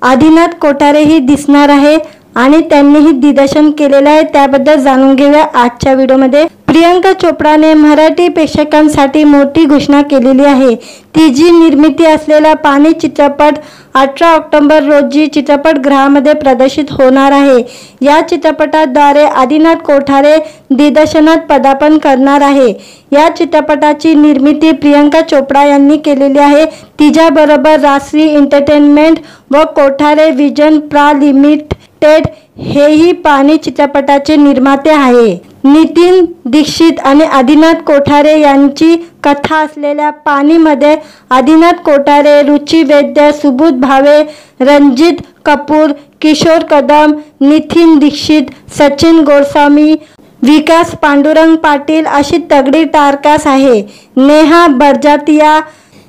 आदिनाथ कोठारेही दिसणार आहे आणि त्यांनीही दिग्दर्शन केलेलं आहे. त्याबद्दल जाणून घेऊया आजच्या व्हिडिओमध्ये. प्रियंका चोपडाने मराठी प्रेक्षकांसाठी मोठी घोषणा केलेली आहे. तिची निर्मिती असलेला पाणी चित्रपट 18 ऑक्टोबर रोजी चित्रपटगृहामध्ये प्रदर्शित होणार आहे. या चित्रपटाद्वारे आदिनाथ कोठारे दिग्दर्शनात पदार्पण करणार आहे. या चित्रपटाची निर्मिती प्रियंका चोपडा यांनी केलेली आहे. तिच्याबरोबर राजश्री एंटरटेनमेंट व कोठारे विजन प्रा लिमिटेड हेही पाणी चित्रपटाचे निर्माते आहे. नितीन दीक्षित आणि आदिनाथ कोठारे यांची कथा असलेल्या पाणीमध्ये आदिनाथ कोठारे, रुची वैद्य, सुबोध भावे, रणजित कपूर, किशोर कदम, नितीन दीक्षित, सचिन गोस्वामी, विकास पांडुरंग पाटील अशी तगडी टारकास आहे. नेहा बडजातिया,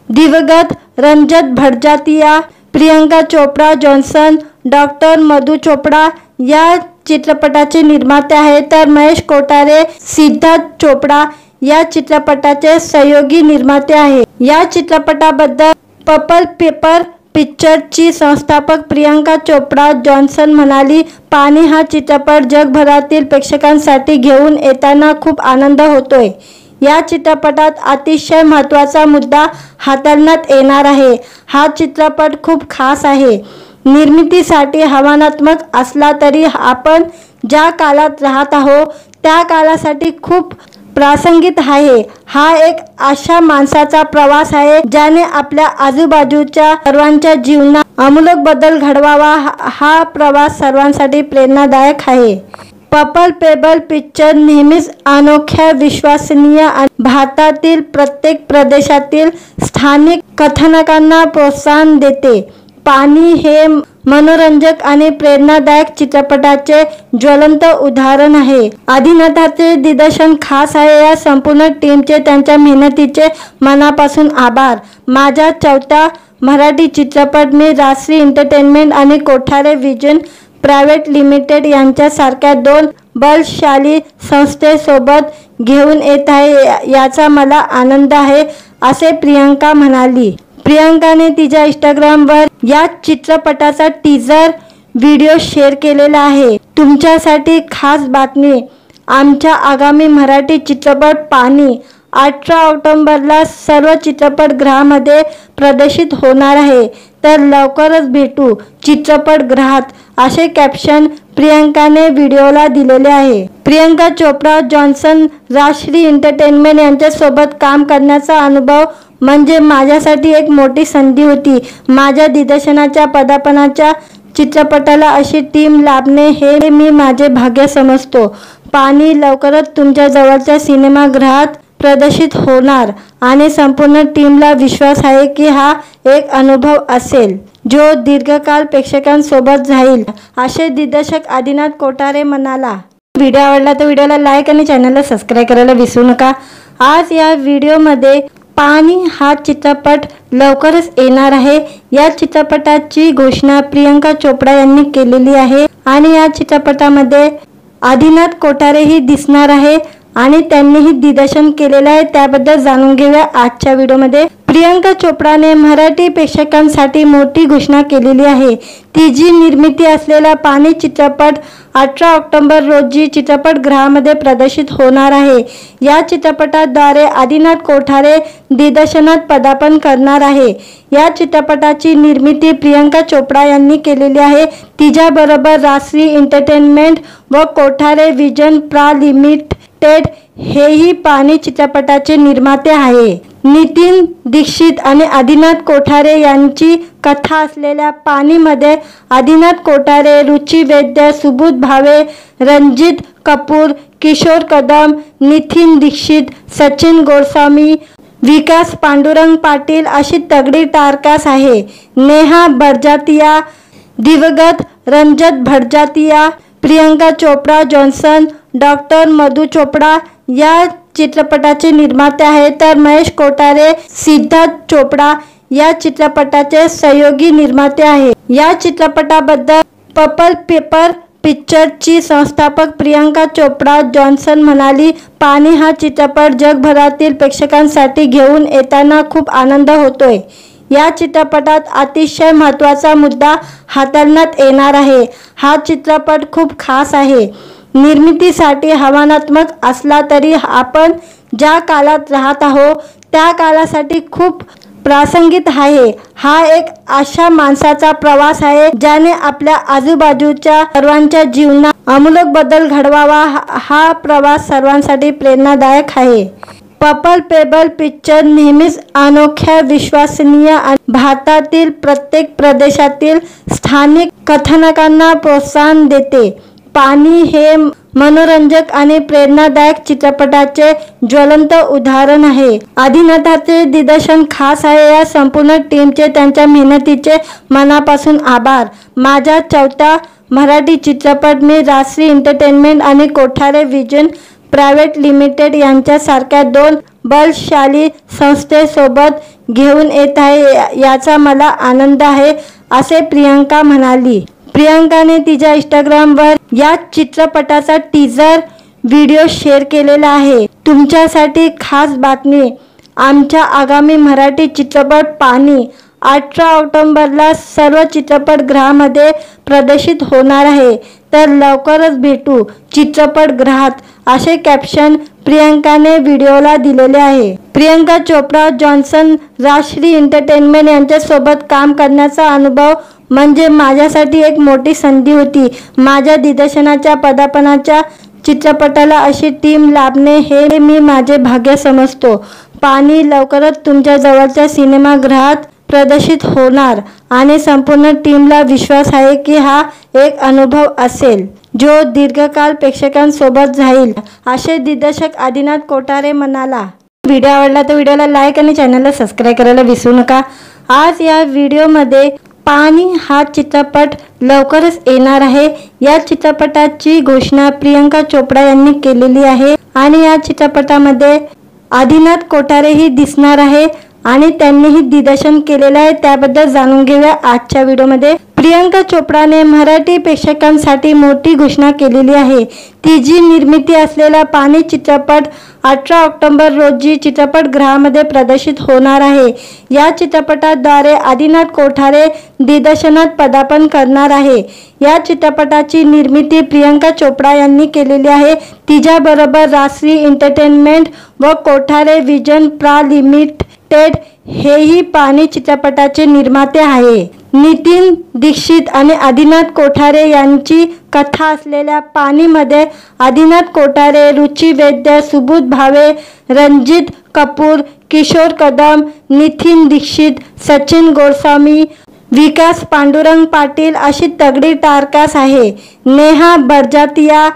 दिवंगत रंजत भटजातिया, प्रियंका चोपडा जॉन्सन, डॉक्टर मधु चोपडा या चित्रपटाचे निर्माते आहेत. तर महेश कोठारे, सिद्धार्थ चोपडा या चित्रपटाचे सहयोगी निर्माते आहेत. या चित्रपटाबद्दल पर्पल पेपर पिक्चरची संस्थापक प्रियंका चोपडा जॉन्सन म्हणाली, पाणी हा चित्रपट जगभरातील प्रेक्षकांसाठी घेऊन येताना खूप आनंद होतोय. या चित्रपटात अतिशय महत्त्वाचा मुद्दा हाताळण्यात येणार आहे. हा चित्रपट खूप खास आहे. निर्मितीसाठी आव्हानात्मक असला तरी आपण ज्या काळात राहत आहोत त्या काळासाठी खूप प्रासंगिक आहे. हा एक अशा माणसाचा प्रवास आहे ज्याने आपल्या आजूबाजूच्या सर्वांच्या जीवनात आमूलाग्र बदल घडवावा. हा प्रवास सर्वांसाठी प्रेरणादायक आहे. पर्पल पेबल पिक्चर नेहमीच अनोख्या, विश्वसनीय आणि भारतातील प्रत्येक प्रदेशातील स्थानिक कथानकांना प्रोत्साहन देते. पाणी हे मनोरंजक आणि प्रेरणादायक चित्रपटाचे ज्वलंत उदाहरण आहे. आदिनाथाचे दिग्दर्शन खास आहे. या संपूर्ण टीमचे त्यांच्या मेहनतीचे मनापासून आभार. माझा चौथा मराठी चित्रपट मी राजश्री एंटरटेनमेंट आणि कोठारे व्हिजन प्रायव्हेट लिमिटेड यांच्यासारख्या दोन बलशाली संस्थेसोबत घेऊन येत आहे याचा मला आनंद आहे, असे प्रियंका म्हणाली. प्रियंकाने तिच्या इंस्टाग्रामवर या चित्रपटाचा टीजर व्हिडिओ शेअर केलेला आहे. तुमच्यासाठी खास बातमी, आमच्या आगामी मराठी चित्रपट पाणी 18 ऑक्टोबरला सर्व चित्रपटगृहामध्ये प्रदर्शित होणार आहे. तर लवकरच भेटू चित्रपटगृहात, असे कॅप्शन प्रियंकाने व्हिडिओला दिलेले आहे. प्रियंका चोपडा जॉन्सन, राजश्री एंटरटेनमेंट यांच्यासोबत काम करण्याचा अनुभव म्हणजे माझ्यासाठी एक मोठी संधी होती. माझ्या दिग्दर्शनाच्या पदार्पणाच्या चित्रपटाला अशी टीम लाभणे हे मी माझे भाग्य समजतो. पाणी लवकरच तुमच्या जवळच्या सिनेमागृहात प्रदर्शित होणार आणि संपूर्ण टीमला विश्वास आहे की हा एक अनुभव असेल जो दीर्घकाळ प्रेक्षकांसोबत राहील, असे दिग्दर्शक आदिनाथ कोठारे म्हणाला. व्हिडिओ आवडला तर व्हिडिओला लाईक आणि चॅनलला सबस्क्राईब करायला विसरू नका. आज या व्हिडिओमध्ये पाणी हा चित्रपट लवकरच येणार आहे या चित्रपटाची घोषणा प्रियंका चोपडा यांनी केलेली आहे आणि या चित्रपटामध्ये आदिनाथ कोठारेही दिसणार आहे आणि त्यांनीही दिग्दर्शन केलेलं आहे. त्याबद्दल जाणून घेऊया आजच्या व्हिडिओमध्ये. प्रियंका चोपडाने मराठी प्रेक्षकांसाठी मोठी घोषणा केलेली आहे. तिची निर्मिती असलेला पाणी चित्रपट 18 ऑक्टोबर रोजी चित्रपटगृहामध्ये प्रदर्शित होणार आहे. या चित्रपटाद्वारे आदिनाथ कोठारे दिग्दर्शनात पदार्पण करणार आहे. या चित्रपटाची निर्मिती प्रियंका चोपडा यांनी केलेली आहे. तिच्याबरोबर राजश्री एंटरटेनमेंट व कोठारे व्हिजन प्रा लिमिटेड हेही पाणी चित्रपटाचे निर्माते आहे. नितीन दीक्षित आणि आदिनाथ कोठारे यांची कथा असलेल्या पाणीमध्ये आदिनाथ कोठारे, रुची वैद्य, सुबोध भावे, रणजित कपूर, किशोर कदम, नितीन दीक्षित, सचिन गोस्वामी, विकास पांडुरंग पाटील अशी तगडी टारकास आहे. नेहा बडजातिया, दिवंगत रंजत भटजातिया, प्रियंका चोपडा जॉन्सन, डॉक्टर मधु चोपडा या चित्रपटाचे निर्माते आहेत. तर महेश कोठारे, सिद्धार्थ चोपडा या चित्रपटाचे सहयोगी निर्माते आहेत. या चित्रपटाबद्दल पर्पल पेपर पिक्चरची संस्थापक प्रियंका चोपडा जॉन्सन म्हणाली, पाणी हा चित्रपट जगभरातील प्रेक्षकांसाठी घेऊन येताना खूप आनंद होतोय. या चित्रपटात अतिशय महत्त्वाचा मुद्दा हाताळण्यात येणार आहे. हा चित्रपट खूप खास आहे. निर्मितीसाठी आव्हानात्मक असला तरी आपण ज्या काळात राहत आहोत त्या काळासाठी खूप प्रासंगिक आहे. हा एक अशा माणसाचा प्रवास आहे ज्याने आपल्या आजूबाजूच्या सर्वांच्या जीवनात आमूलाग्र बदल घडवावा. हा प्रवास सर्वांसाठी प्रेरणादायक आहे. पर्पल पेबल पिक्चर नेहमीच अनोख्या, विश्वसनीय आणि भारतातील प्रत्येक प्रदेशातील स्थानिक कथानकांना प्रोत्साहन देते. पाणी हे मनोरंजक आणि प्रेरणादायक चित्रपटाचे ज्वलंत उदाहरण आहे। आदिनाथाचे दिग्दर्शन खास आहे। या संपूर्ण टीमचे त्यांच्या मेहनतीचे मनापासून आभार। माझा चौथा मराठी चित्रपट मी राजश्री एंटरटेनमेंट आणि कोठारे विजन प्रायव्हेट लिमिटेड यांच्यासारख्या दोन बलशाली संस्थेसोबत घेऊन येत आहे, याचा मला आनंद आहे, असे प्रियंका म्हणाली। प्रियंकाने तिच्या इंस्टाग्रामवर या चित्रपटाचा टीजर व्हिडिओ शेअर केलेला आहे। तुमच्यासाठी खास बातमी, आमच्या आगामी मराठी चित्रपट पाणी 18 ऑक्टोबरला सर्व चित्रपटगृहामध्ये प्रदर्शित होणार आहे, तर लवकरच भेटू चित्रपटगृहात, असे कॅप्शन प्रियंकाने व्हिडिओला दिलेले आहे। प्रियंका चोप्रा जॉन्सन राजश्री एंटरटेनमेंट यांच्यासोबत काम करण्याचा अनुभव म्हणजे माझ्यासाठी एक मोठी संधी होती। माझ्या दिग्दर्शनाच्या पदार्पणाच्या चित्रपटाला अशी टीम लाभणे हे मी माझे भाग्य समजतो। पाणी लवकरच तुमच्या जवळच्या सिनेमागृहात प्रदर्शित होणार आणि संपूर्ण टीमला विश्वास आहे की हा एक अनुभव असेल जो दीर्घकाळ प्रेक्षकांसोबत जाईल, असे दिग्दर्शक आदिनाथ कोठारे म्हणाला। व्हिडिओ आवडला तर व्हिडिओला लाईक आणि चॅनलला सबस्क्राईब करायला विसरू नका। आज या व्हिडिओमध्ये पाणी हा चित्रपट लवकरच येणार आहे, या चित्रपटाची घोषणा प्रियंका चोप्रा यांनी केलेली आहे आणि या चित्रपटामध्ये आदिनाथ कोठारेही दिसणार आहे आणि त्यांनीही दिग्दर्शन केलेले आहे। त्याबद्दल जाणून घेऊया आजच्या व्हिडिओमध्ये। प्रियंका चोप्राने मराठी प्रेक्षकांसाठी मोठी घोषणा केलेली आहे। तिची निर्मिती असलेला पाणी चित्रपट 18 ऑक्टोबर रोजी चित्रपटगृहामध्ये प्रदर्शित होणार आहे। या चित्रपटाद्वारे आदिनाथ कोठारे दिग्दर्शनात पदार्पण करणार आहे। या चित्रपटाची निर्मिती प्रियंका चोप्रा यांनी केलेली आहे। तिच्याबरोबर राजश्री एंटरटेनमेंट व कोठारे विजन प्रा लिमिटेड हेही पाणी चित्रपटाचे निर्माते आहे। नितीन दीक्षित आणि आदिनाथ कोठारे यांची कथा असलेल्या पाणीमध्ये आदिनाथ कोठारे, रुची वैद्य, सुबोध भावे, रणजित कपूर, किशोर कदम, नितीन दीक्षित, सचिन गोस्वामी, विकास पांडुरंग पाटील अशी तगडी टारकास आहे। नेहा बडजात्या,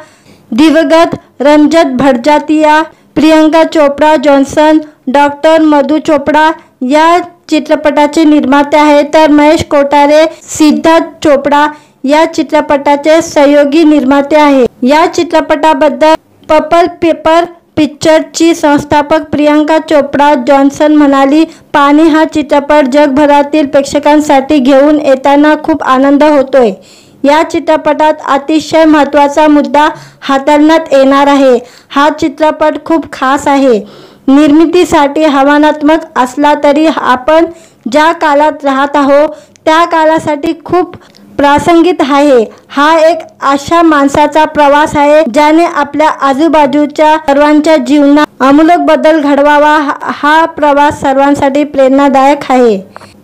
दिवंगत रंजत भटजातिया, प्रियंका चोप्रा जॉन्सन, डॉक्टर मधु चोपडा या चित्रपटाचे निर्माते आहेत, तर महेश कोठारे, सिद्धार्थ चोपडा या चित्रपटाचे सहयोगी निर्माते आहेत। या चित्रपटाबद्दल पर्पल पेपर पिक्चरची संस्थापक प्रियंका चोप्रा जॉन्सन म्हणाली, पाणी हा चित्रपट जगभरातील प्रेक्षकांसाठी घेऊन येताना खूप आनंद होतोय। या चित्रपटात अतिशय महत्त्वाचा मुद्दा हाताळण्यात येणार आहे। हा चित्रपट खूप खास आहे। निर्मितीसाठी आव्हानात्मक असला तरी आपण ज्या काळात राहत आहोत त्या काळासाठी खूप प्रासंगिक आहे। हा एक अशा माणसाचा प्रवास आहे ज्याने आपल्या आजूबाजूच्या सर्वांच्या जीवनात आमूलाग्र बदल घडवावा। हा प्रवास सर्वांसाठी प्रेरणादायक आहे।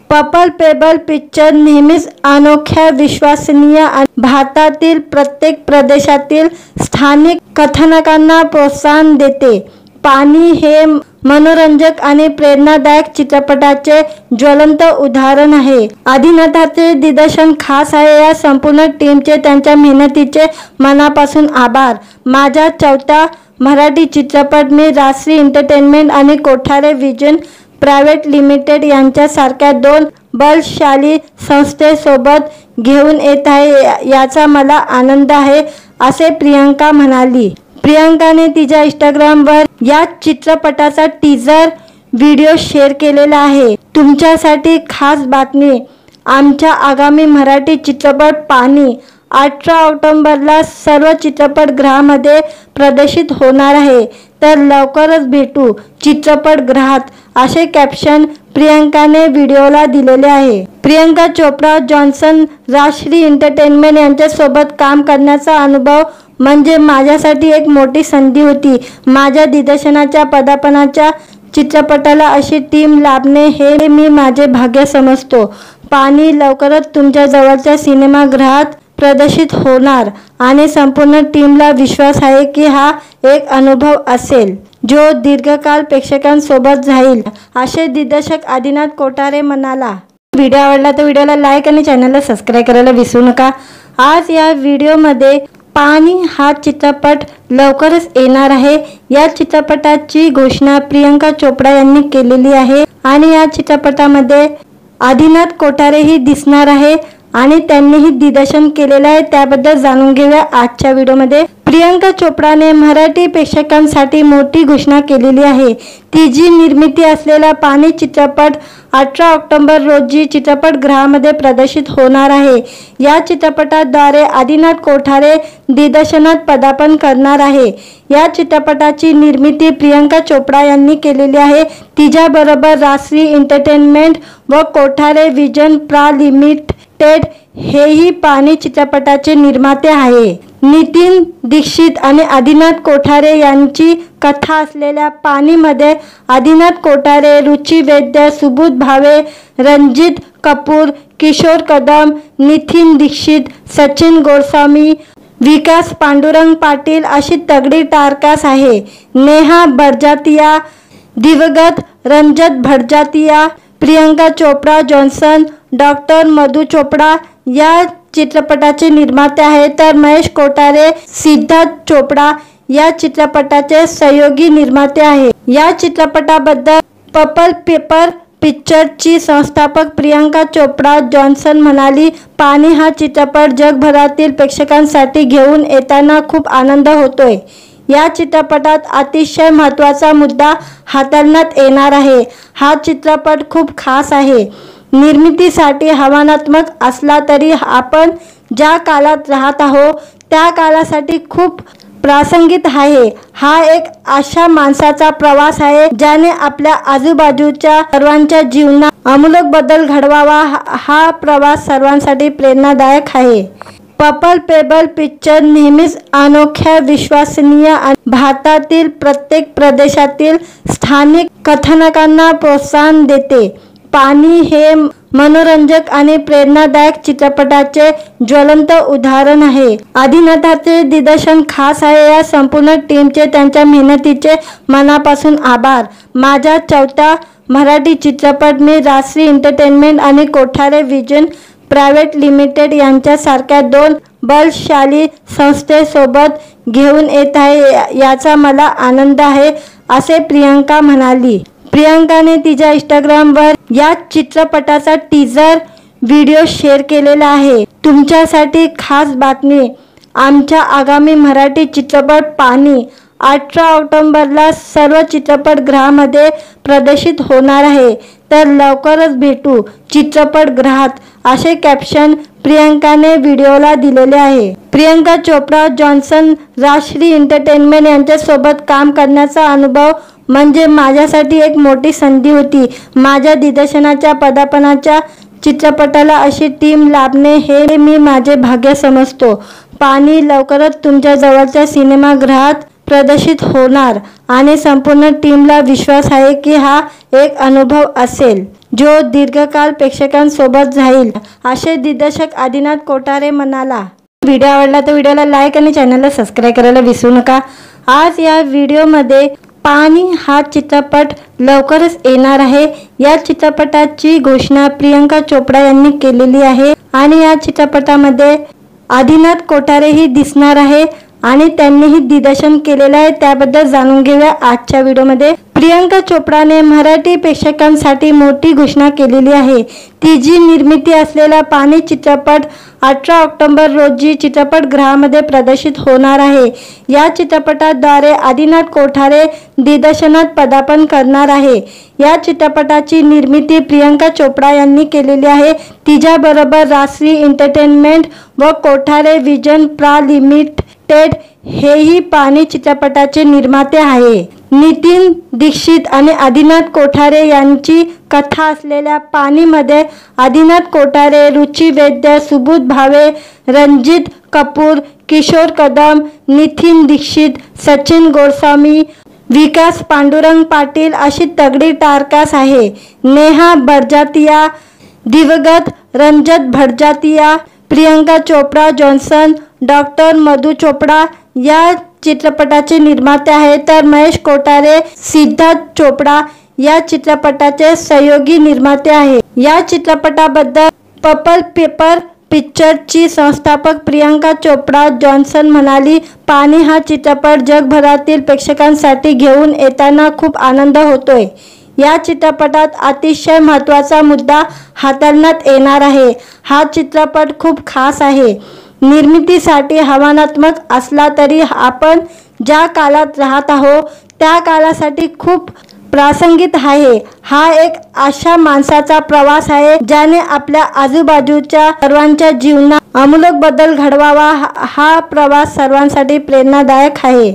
पर्पल पेपर पिक्चर नेहमीच अनोख्या, विश्वसनीय आणि भारतातील प्रत्येक प्रदेशातील स्थानिक कथानकांना प्रोत्साहन देते। पाणी हे मनोरंजक आणि प्रेरणादायक चित्रपटाचे ज्वलंत उदाहरण आहे। आदिनाथाचे दिग्दर्शन खास आहे। या संपूर्ण टीमचे त्यांच्या मेहनतीचे मनापासून आभार। माझा चौथा मराठी चित्रपट मी राजश्री एंटरटेनमेंट आणि कोठारे विजन प्रायव्हेट लिमिटेड यांच्यासारख्या दोन बलशाली संस्थेसोबत घेऊन येत आहे, याचा मला आनंद आहे, असे प्रियंका म्हणाली। प्रियंकाने तिच्या इंस्टाग्रामवर या चित्रपटाचा टीजर व्हिडिओ शेअर केलेला आहे। तुमच्यासाठी खास बातमी, आमच्या आगामी मराठी चित्रपट पाणी 18 ऑक्टोबरला सर्व चित्रपटगृहामध्ये प्रदर्शित होणार आहे, तर लवकरच भेटू चित्रपटगृहात, असे कॅप्शन प्रियंकाने व्हिडिओला दिलेले आहे। प्रियंका चोप्रा जॉन्सन राजश्री एंटरटेनमेंट यांच्यासोबत काम करण्याचा अनुभव म्हणजे माझ्यासाठी एक मोठी संधी होती। माझ्या दिग्दर्शनाच्या पदार्पणाच्या चित्रपटाला अशी टीम लाभणे हे मी माझे भाग्य समजतो। पाणी लवकरच तुमच्या जवळच्या सिनेमागृहात प्रदर्शित होणार आणि संपूर्ण टीमला विश्वास आहे की हा एक अनुभव असेल जो दीर्घकाळ प्रेक्षकांसोबत जाईल, असे दिग्दर्शक आदिनाथ कोठारे म्हणाला। व्हिडिओ आवडला तर व्हिडिओला लाईक आणि चॅनलला सबस्क्राईब करायला विसरू नका। आज या व्हिडिओमध्ये पाणी हा चित्रपट लवकरच येणार आहे। या चित्रपटाची घोषणा प्रियंका चोपडा यांनी केलेली आहे आणि या चित्रपटामध्ये आदिनाथ कोठारे ही दिसणार आहे आणि त्यांनीही दिग्दर्शन केलेलं आहे। त्याबद्दल जाणून घेऊया आजच्या व्हिडिओमध्ये। प्रियंका चोपडाने मराठी प्रेक्षकांसाठी मोठी घोषणा केलेली आहे। तिची निर्मिती असलेला पाणी चित्रपट 18 ऑक्टोबर रोजी चित्रपटगृहामध्ये प्रदर्शित होणार आहे। या चित्रपटाद्वारे आदिनाथ कोठारे दिग्दर्शनात पदार्पण करणार आहे। या चित्रपटाची निर्मिती प्रियंका चोपडा यांनी केलेली आहे। तिच्याबरोबर राजश्री एंटरटेनमेंट व कोठारे विजन प्रा लिमिटेड हेही पाणी चित्रपटाचे निर्माते आहे। नितीन दीक्षित आणि आदिनाथ कोठारे यांची कथा असलेल्या पाणीमध्ये आदिनाथ कोठारे, रुची वैद्य, सुबोध भावे, रणजित कपूर, किशोर कदम, नितीन दीक्षित, सचिन गोस्वामी, विकास पांडुरंग पाटील अशी तगडी टारकास आहे। नेहा बडजात्या, दिवंगत रंजत भटजातिया, प्रियंका चोपडा जॉन्सन, डॉक्टर मधु चोपडा या चित्रपटाचे निर्माते आहेत, तर महेश कोठारे, सिद्धार्थ चोपडा या चित्रपटाचे सहयोगी निर्माते आहेत। या चित्रपटाबद्दल पर्पल पेपर पिक्चरची संस्थापक प्रियंका चोपडा जॉन्सन म्हणाली, पाणी हा चित्रपट जगभरातील प्रेक्षकांसाठी घेऊन येताना खूप आनंद होतोय। या चित्रपटात अतिशय महत्त्वाचा मुद्दा हाताळण्यात येणार आहे। हा चित्रपट खूप खास आहे। निर्मितीसाठी आव्हानात्मक असला तरी आपण ज्या काळात राहत आहोत त्या काळासाठी खूप प्रासंगिक आहे। हा एक अशा माणसाचा प्रवास आहे ज्याने आपल्या आजूबाजूच्या सर्वांच्या जीवनात आमूलाग्र बदल घडवावा। हा प्रवास सर्वांसाठी प्रेरणादायक आहे। पर्पल पेपर पिक्चर नेहमीच अनोख्या, विश्वसनीय आणि भारतातील प्रत्येक प्रदेशातील स्थानिक कथानकांना प्रोत्साहन देते। पाणी हे मनोरंजक आणि प्रेरणादायक चित्रपटाचे ज्वलंत उदाहरण आहे। आदिनाथाचे दिग्दर्शन खास आहे। या संपूर्ण टीमचे त्यांच्या मेहनतीचे मनापासून आभार। माझा चौथा मराठी चित्रपट मी राजश्री एंटरटेनमेंट आणि कोठारे विजन प्रायव्हेट लिमिटेड यांच्यासारख्या दोन बलशाली संस्थेसोबत घेऊन येत आहे, याचा मला आनंद आहे, असे प्रियंका म्हणाली। प्रियंकाने तिच्या इंस्टाग्रामवर या चित्रपटाचा टीजर व्हिडिओ शेअर केलेला आहे। तुमच्यासाठी खास बातमी, आमच्या आगामी मराठी चित्रपट पाणी 18 ऑक्टोबरला सर्व चित्रपटगृहामध्ये प्रदर्शित होणार आहे, तर लवकरच भेटू चित्रपटगृहात, असे कॅप्शन प्रियंकाने व्हिडिओला दिलेले आहे। प्रियंका चोपडा जॉन्सन, राजश्री एंटरटेनमेंट यांच्यासोबत काम करण्याचा अनुभव म्हणजे माझ्यासाठी एक मोठी संधी होती। माझ्या दिग्दर्शनाच्या पदार्पणाच्या चित्रपटाला अशी टीम लाभणे हे मी माझे भाग्य समजतो। पाणी लवकरच तुमच्या जवळच्या सिनेमागृहात प्रदर्शित होणार आणि संपूर्ण टीमला विश्वास आहे की हा एक अनुभव असेल जो दीर्घकाळ प्रेक्षकांसोबत राहील, असे दिग्दर्शक आदिनाथ कोठारे म्हणाला। व्हिडिओ आवडला तर व्हिडिओला लाईक आणि चॅनलला सबस्क्राईब करायला विसरू नका। आज या व्हिडिओमध्ये पाणी हा चित्रपट लवकरच येणार आहे। या चित्रपटाची घोषणा प्रियंका चोपडा यांनी केलेली आहे आणि या चित्रपटामध्ये आदिनाथ कोठारे ही दिसणार आहे आणि त्यांनीही दिग्दर्शन केलेलं आहे। त्याबद्दल जाणून घेऊया आजच्या व्हिडिओमध्ये। प्रियंका चोपडाने मराठी प्रेक्षकांसाठी मोठी घोषणा केलेली आहे। तिची निर्मिती असलेला पाणी चित्रपट 18 ऑक्टोबर रोजी चित्रपटगृहामध्ये प्रदर्शित होणार आहे। या चित्रपटाद्वारे आदिनाथ कोठारे दिग्दर्शनात पदार्पण करणार आहे। या चित्रपटाची निर्मिती प्रियंका चोपडा यांनी केलेली आहे। तिच्याबरोबर राजश्री एंटरटेनमेंट व कोठारे विजन प्रा लिमिटेड हेही पाणी चित्रपटाचे निर्माते आहे। नितीन दीक्षित आणि आदिनाथ कोठारे यांची कथा असलेल्या पाणीमध्ये आदिनाथ कोठारे, रुची वैद्य, सुबोध भावे, रणजित कपूर, किशोर कदम, नितीन दीक्षित, सचिन गोस्वामी, विकास पांडुरंग पाटील अशी तगडी टारकास आहे। नेहा बडजात्या, दिवंगत रंजत भटजातिया, प्रियंका चोपडा जॉन्सन, डॉक्टर मधु चोपडा या चित्रपटाचे निर्माते आहेत, तर महेश कोठारे, सिद्धार्थ चोपडा या चित्रपटाचे सहयोगी निर्माते आहेत। या चित्रपटाबद्दल पर्पल पेपर पिक्चरची संस्थापक प्रियंका चोपडा जॉन्सन म्हणाली, पाणी हा चित्रपट जगभरातील प्रेक्षकांसाठी घेऊन येताना खूप आनंद होतोय। या चित्रपटात अतिशय महत्त्वाचा मुद्दा हाताळण्यात येणार आहे। हा चित्रपट खूप खास आहे। निर्मितीसाठी आव्हानात्मक असला तरी आपण ज्या काळात राहत आहोत त्या काळासाठी खूप प्रासंगिक आहे। हा एक अशा माणसाचा प्रवास आहे ज्याने आपल्या आजूबाजूच्या सर्वांच्या जीवनात आमूलाग्र बदल घडवावा। हा प्रवास सर्वांसाठी प्रेरणादायक आहे।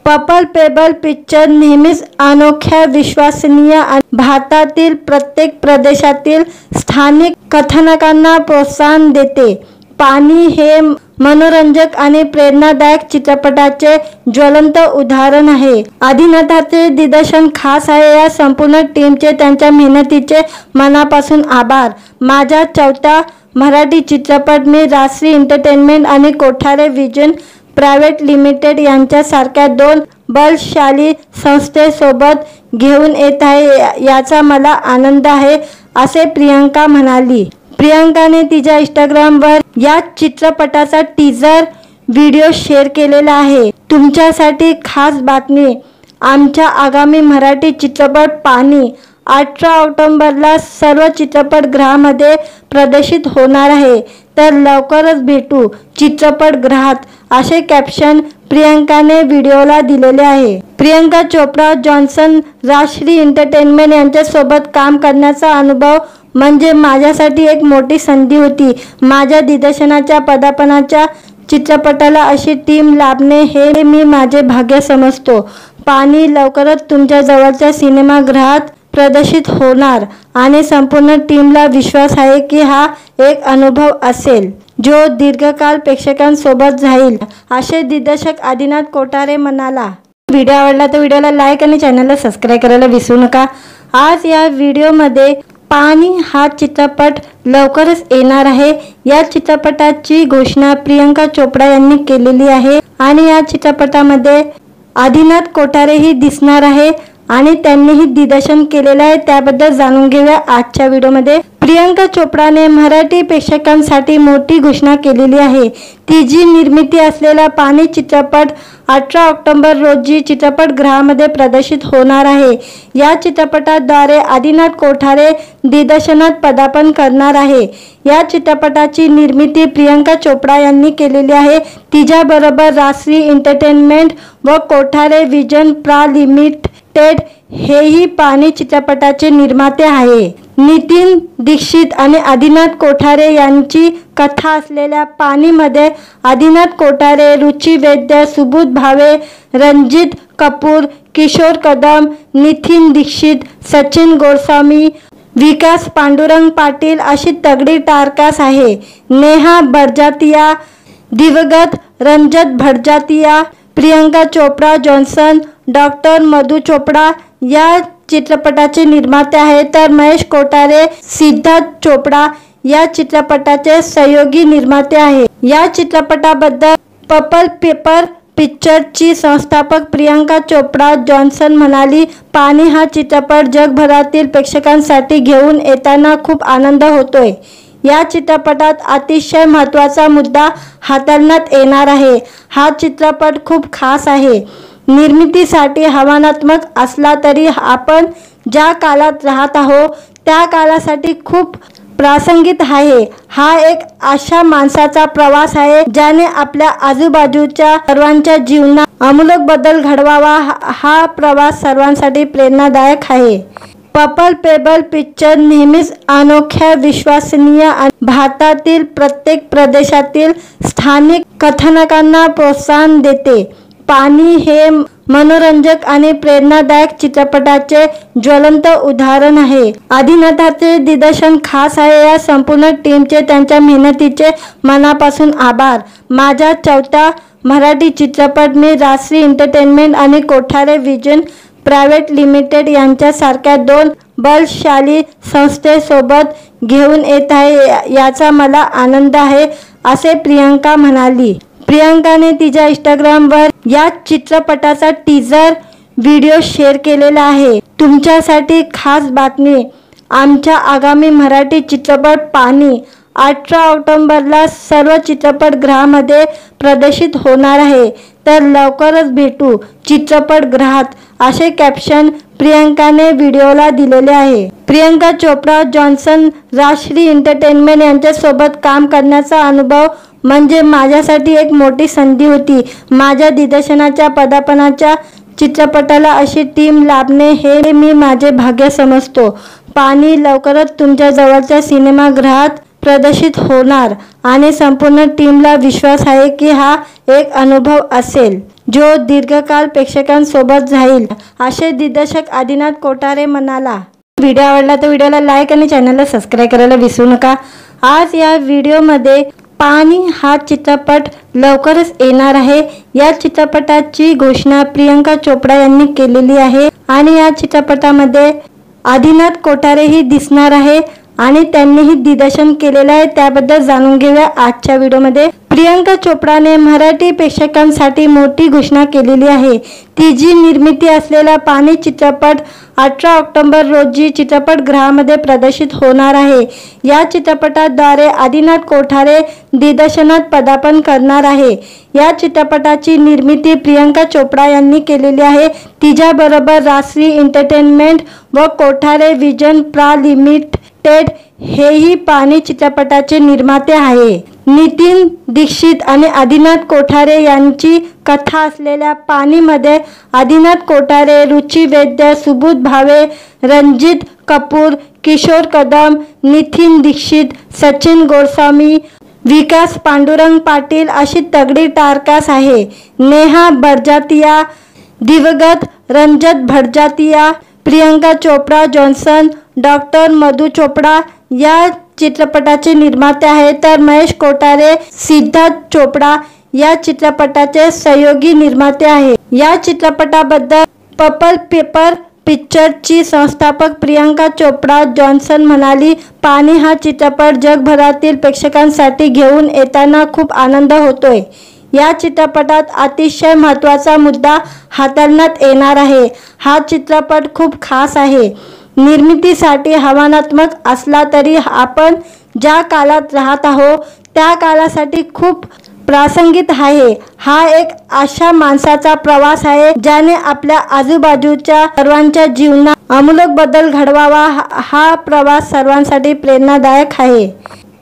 पर्पल पेबल पिक्चर नेहमीच अनोख्या, विश्वसनीय आणि भारतातील प्रत्येक प्रदेशातील स्थानिक कथानकांना प्रोत्साहन देते। पाणी हे मनोरंजक आणि प्रेरणादायक चित्रपटाचे ज्वलंत उदाहरण आहे। अभिनेताचे दिग्दर्शन खास आहे। या संपूर्ण टीमचे त्यांच्या मेहनतीचे मनापासून आभार। माझा चौथा मराठी चित्रपट मी राजश्री एंटरटेनमेंट आणि कोठारे व्हिजन प्रायव्हेट लिमिटेड यांच्यासारख्या दोन बलशाली संस्थेसोबत घेऊन येत आहे याचा मला आनंद आहे, असे प्रियंका म्हणाली। प्रियंकाने तिच्या इंस्टाग्रामवर या चित्रपटाचा टीजर व्हिडिओ शेअर केलेला आहे। तुमच्यासाठी खास बातमी, आमच्या आगामी मराठी चित्रपट पाणी 18 ऑक्टोबरला सर्व चित्रपटगृहामध्ये प्रदर्शित होणार आहे, तर लवकरच भेटू चित्रपटगृहात, असे कॅप्शन प्रियंकाने व्हिडिओला दिलेले आहे। प्रियंका चोपडा जॉन्सन राजश्री एंटरटेनमेंट यांच्यासोबत काम करण्याचा अनुभव म्हणजे माझ्यासाठी एक मोठी संधी होती। माझ्या दिग्दर्शनाच्या पदार्पणाच्या चित्रपटाला अशी टीम लाभणे हे मी माझे भाग्य समजतो। पाणी लवकरच तुमच्या जवळच्या सिनेमागृहात प्रदर्शित होणार आणि संपूर्ण टीमला विश्वास आहे की हा एक अनुभव असेल जो दीर्घकाळ प्रेक्षकांसोबत राहील, असे दिग्दर्शक आदिनाथ कोठारे म्हणाला। व्हिडिओ आवडला तर व्हिडिओला लाईक आणि चॅनलला सबस्क्राईब करायला विसरू नका। आज या व्हिडिओमध्ये पाणी हा चित्रपट लवकरच येणार आहे या चित्रपटाची घोषणा प्रियंका चोपडा यांनी केलेली आहे आणि या चित्रपटामध्ये आदिनाथ कोठारेही दिसणार आहे आणि त्यांनीही दिग्दर्शन केलेलं आहे। त्याबद्दल जाणून घेऊया आजच्या व्हिडिओमध्ये। प्रियंका चोपडाने मराठी प्रेक्षकांसाठी मोठी घोषणा केलेली आहे। तिची निर्मिती असलेला पाणी चित्रपट 18 ऑक्टोबर रोजी चित्रपटगृहामध्ये प्रदर्शित होणार आहे। या चित्रपटाद्वारे आदिनाथ कोठारे दिग्दर्शनात पदार्पण करणार आहे। या चित्रपटाची निर्मिती प्रियंका चोपडा यांनी केलेली आहे। तिच्याबरोबर राजश्री एंटरटेनमेंट व कोठारे व्हिजन प्रा लिमिटेड हेही पाणी चित्रपटाचे निर्माते आहे। नितीन दीक्षित आणि आदिनाथ कोठारे यांची कथा असलेल्या पाणीमध्ये आदिनाथ कोठारे, रुची वैद्य, सुबोध भावे, रणजित कपूर, किशोर कदम, नितीन दीक्षित, सचिन गोस्वामी, विकास पांडुरंग पाटील अशी तगडी टारकास आहे। नेहा बडजात्या, दिवंगत रंजत बडजात्या, प्रियंका चोपडा जॉन्सन, डॉक्टर मधु चोपडा या चित्रपटाचे निर्माते आहेत, तर महेश कोठारे, सिद्धार्थ चोपडा या चित्रपटाचे सहयोगी निर्माते आहेत। या चित्रपटाबद्दल पर्पल पेपर पिक्चरची संस्थापक प्रियंका चोपडा जॉन्सन म्हणाली, पाणी हा चित्रपट जगभरातील प्रेक्षकांसाठी घेऊन येताना खूप आनंद होतोय। या चित्रपटात अतिशय महत्त्वाचा मुद्दा हाताळण्यात येणार आहे। हा चित्रपट खूप खास आहे। निर्मितीसाठी आव्हानात्मक असला तरी आपण ज्या काळात राहत आहोत त्या काळासाठी खूप प्रासंगिक आहे। हा एक अशा माणसाचा प्रवास आहे ज्याने आपल्या आजूबाजूच्या सर्वांच्या जीवनात आमूलाग्र बदल घडवावा। हा प्रवास सर्वांसाठी प्रेरणादायक आहे। पर्पल पेबल पिक्चर नेहमीच अनोख्या, विश्वसनीय आणि भारतातील प्रत्येक प्रदेशातील स्थानिक कथानकांना प्रोत्साहन देते। पाणी हे मनोरंजक आणि प्रेरणादायक चित्रपटाचे ज्वलंत उदाहरण आहे। अभिनेताचे दिग्दर्शन खास आहे। या संपूर्ण टीमचे त्यांच्या मेहनतीचे मनापासून आभार। माझा चौथा मराठी चित्रपट मी राजश्री एंटरटेनमेंट आणि कोठारे व्हिजन प्रायव्हेट लिमिटेड यांच्यासारख्या दोन बलशाली संस्थेसोबत घेऊन येत आहे याचा मला आनंद आहे, असे प्रियंका म्हणाली। प्रियंकाने तिच्या इंस्टाग्रामवर या चित्रपटाचा टीजर व्हिडिओ शेअर केलेला आहे। तुमच्यासाठी खास बातमी, आमच्या आगामी मराठी चित्रपट पाणी 18 ऑक्टोबरला सर्व चित्रपटगृहामध्ये प्रदर्शित होणार आहे, तर लवकरच भेटू चित्रपटगृहात, असे कॅप्शन प्रियंकाने व्हिडिओला दिलेले आहे. प्रियंका चोप्रा जॉन्सन राजश्री एंटरटेनमेंट यांच्यासोबत काम करण्याचा अनुभव म्हणजे माझ्यासाठी एक मोठी संधी होती. माझ्या दिग्दर्शनाच्या पदार्पणाच्या चित्रपटाला अशी टीम लाभणे हे मी माझे भाग्य समजतो. पाणी लवकरच तुमच्या जवळच्या सिनेमागृहात प्रदर्शित होणार आणि संपूर्ण टीमला विश्वास आहे की हा एक अनुभव असेल जो दीर्घकाळ प्रेक्षकांसोबत राहील, असे दिग्दर्शक आदिनाथ कोठारे म्हणाला. व्हिडिओ आवडला तर व्हिडिओला लाईक आणि चॅनलला सबस्क्राईब करायला विसरू नका. आज या व्हिडिओमध्ये पाणी हा चित्रपट लवकरच येणार आहे. या चित्रपटाची घोषणा प्रियंका चोप्रा यांनी केलेली आहे आणि या चित्रपटामध्ये आदिनाथ कोठारेही दिसणार आहे आणि त्यांनीही दिग्दर्शन केलेलं आहे. त्याबद्दल जाणून घेऊया आजच्या व्हिडिओमध्ये. प्रियंका चोप्राने मराठी प्रेक्षकांसाठी मोठी घोषणा केलेली आहे. तिची निर्मिती असलेला पाणी चित्रपट 18 ऑक्टोबर रोजी चित्रपटगृहामध्ये प्रदर्शित होणार आहे. या चित्रपटाद्वारे आदिनाथ कोठारे दिग्दर्शनात पदार्पण करणार आहे. या चित्रपटाची निर्मिती प्रियंका चोप्रा यांनी केलेली आहे. तिच्याबरोबर राजश्री एंटरटेनमेंट व कोठारे विजन प्रा लिमिटेड हेही पाणी चित्रपटाचे निर्माते आहे. नितीन दीक्षित आणि आदिनाथ कोठारे यांची कथा असलेल्या पाणीमध्ये आदिनाथ कोठारे, रुची वैद्य, सुबोध भावे, रणजित कपूर, किशोर कदम, नितीन दीक्षित, सचिन गोस्वामी, विकास पांडुरंग पाटील अशी तगडी टारकास आहे. नेहा बडजातिया, दिवंगत रंजत भटजातिया, प्रियंका चोप्रा जॉन्सन, डॉक्टर मधु चोपडा या चित्रपटाचे निर्माते आहेत, तर महेश कोठारे, सिद्धार्थ चोपडा या चित्रपटाचे सहयोगी निर्माते आहेत. या चित्रपटाबद्दल पर्पल पेपर पिक्चरची संस्थापक प्रियंका चोप्रा जॉन्सन म्हणाली, पाणी हा चित्रपट जगभरातील प्रेक्षकांसाठी घेऊन येताना खूप आनंद होतोय. या चित्रपटात अतिशय महत्त्वाचा मुद्दा हाताळण्यात येणार आहे. हा चित्रपट खूप खास आहे. निर्मितीसाठी आव्हानात्मक असला तरी आपण ज्या काळात राहत आहोत त्या काळासाठी खूप प्रासंगिक आहे. हा एक अशा माणसाचा प्रवास आहे ज्याने आपल्या आजूबाजूच्या सर्वांच्या जीवनात आमूलाग्र बदल घडवावा. हा प्रवास सर्वांसाठी प्रेरणादायक आहे.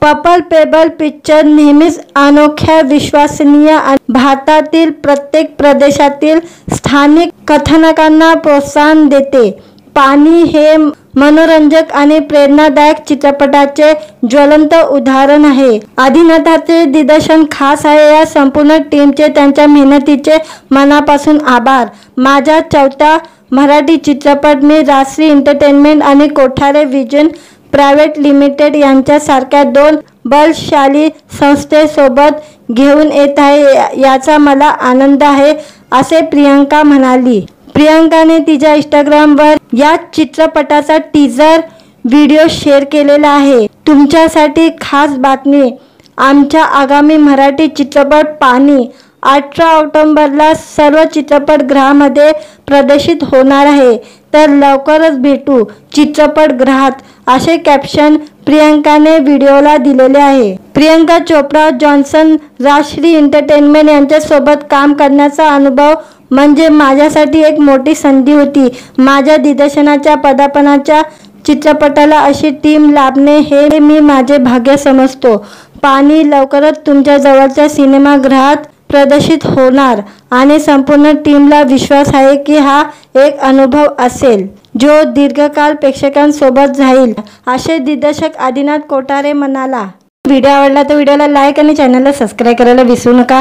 पर्पल पेबल पिक्चर नेहमीच अनोख्या, विश्वसनीय आणि भारतातील प्रत्येक प्रदेशातील स्थानिक कथानकांना प्रोत्साहन देते. पाणी हे मनोरंजक आणि प्रेरणादायक चित्रपटाचे ज्वलंत उदाहरण आहे. आदिनाथाचे दिग्दर्शन खास आहे. या संपूर्ण टीमचे त्यांच्या मेहनतीचे मनापासून आभार. माझा चौथा मराठी चित्रपट मी राजश्री एंटरटेनमेंट आणि कोठारे विजन प्रायव्हेट लिमिटेड यांच्यासारख्या दोन बलशाली संस्थेसोबत घेऊन येत आहे, याचा मला आनंद आहे, असे प्रियंका म्हणाली. प्रियंकाने तिच्या इंस्टाग्रामवर या चित्रपटाचा टीजर व्हिडिओ शेअर केलेला आहे. तुमच्यासाठी खास बातमी, आमच्या आगामी मराठी चित्रपट पाणी 18 ऑक्टोबरला सर्व चित्रपटगृहामध्ये प्रदर्शित होणार आहे, तर लवकरच भेटू चित्रपटगृहात, असे कॅप्शन प्रियंकाने व्हिडिओला दिलेले आहे. प्रियंका चोप्रा जॉन्सन राजश्री एंटरटेनमेंट यांच्यासोबत काम करण्याचा अनुभव म्हणजे माझ्यासाठी एक मोठी संधी होती. माझ्या दिग्दर्शनाच्या पदार्पणाच्या चित्रपटाला अशी टीम लाभणे हे मी माझे भाग्य समजतो. पाणी लवकरच तुमच्या जवळच्या सिनेमागृहात प्रदर्शित होणार आणि संपूर्ण टीमला विश्वास आहे की हा एक अनुभव असेल जो दीर्घकाळ प्रेक्षकांसोबत राहील, असे दिग्दर्शक आदिनाथ कोठारे म्हणाला. व्हिडिओ आवडला तर व्हिडिओला लाईक आणि चॅनलला सबस्क्राईब करायला विसरू नका.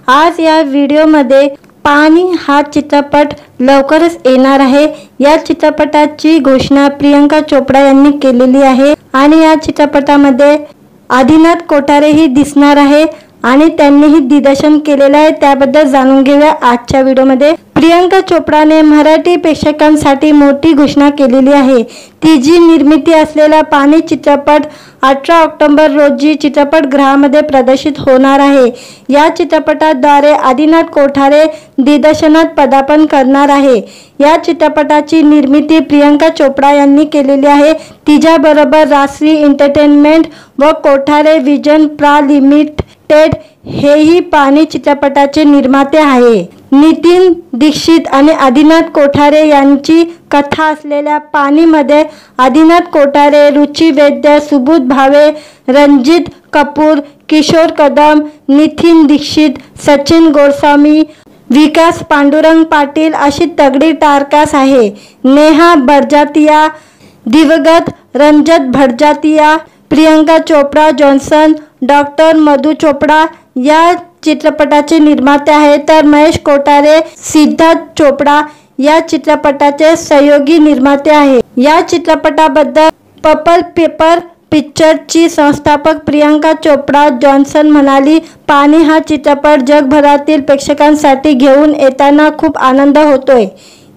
आज या व्हिडिओमध्ये पाणी हा चित्रपट लवकरच येणार आहे. या चित्रपटाची घोषणा प्रियंका चोप्रा यांनी केलेली आहे आणि या चित्रपटामध्ये आदिनाथ कोठारेही दिसणार आहे आणि त्यांनीही दिग्दर्शन केलेलं आहे. त्याबद्दल जाणून घेऊया आजच्या व्हिडिओमध्ये. प्रियंका चोपडाने मराठी प्रेक्षकांसाठी मोठी घोषणा केलेली आहे। तिची निर्मिती असलेला पाणी चित्रपट 18 ऑक्टोबर रोजी चित्रपटगृहामध्ये प्रदर्शित होणार आहे। या चित्रपटाद्वारे आदिनाथ कोठारे दिग्दर्शनात पदार्पण करणार आहे। या चित्रपटाची निर्मिती प्रियंका चोपडा यांनी केलेली आहे। तिच्याबरोबर राजश्री एंटरटेनमेंट व कोठारे विजन प्रा लिमिटेड हेही पाणी चित्रपटाचे निर्माते आहे। नितीन दीक्षित आणि आदिनाथ कोठारे यांची कथा असलेल्या पाणीमध्ये आदिनाथ कोठारे, रुची वैद्य, सुबोध भावे, रणजित कपूर, किशोर कदम, नितीन दीक्षित, सचिन गोस्वामी, विकास पांडुरंग पाटील अशी तगडी टारकास आहे। नेहा बडजात्या, दिवंगत रंजत भटजातिया, प्रियंका चोपडा जॉन्सन, डॉक्टर मधु चोपडा या चित्रपटाचे निर्माते आहेत, तर महेश कोठारे, सिद्धार्थ चोपडा या चित्रपटाचे सहयोगी निर्माते आहेत। या चित्रपटाबद्दल पर्पल पेपर पिक्चरची संस्थापक प्रियंका चोपडा जॉन्सन म्हणाली, पाणी हा चित्रपट जगभरातील प्रेक्षकांसाठी घेऊन येताना खूप आनंद होतोय।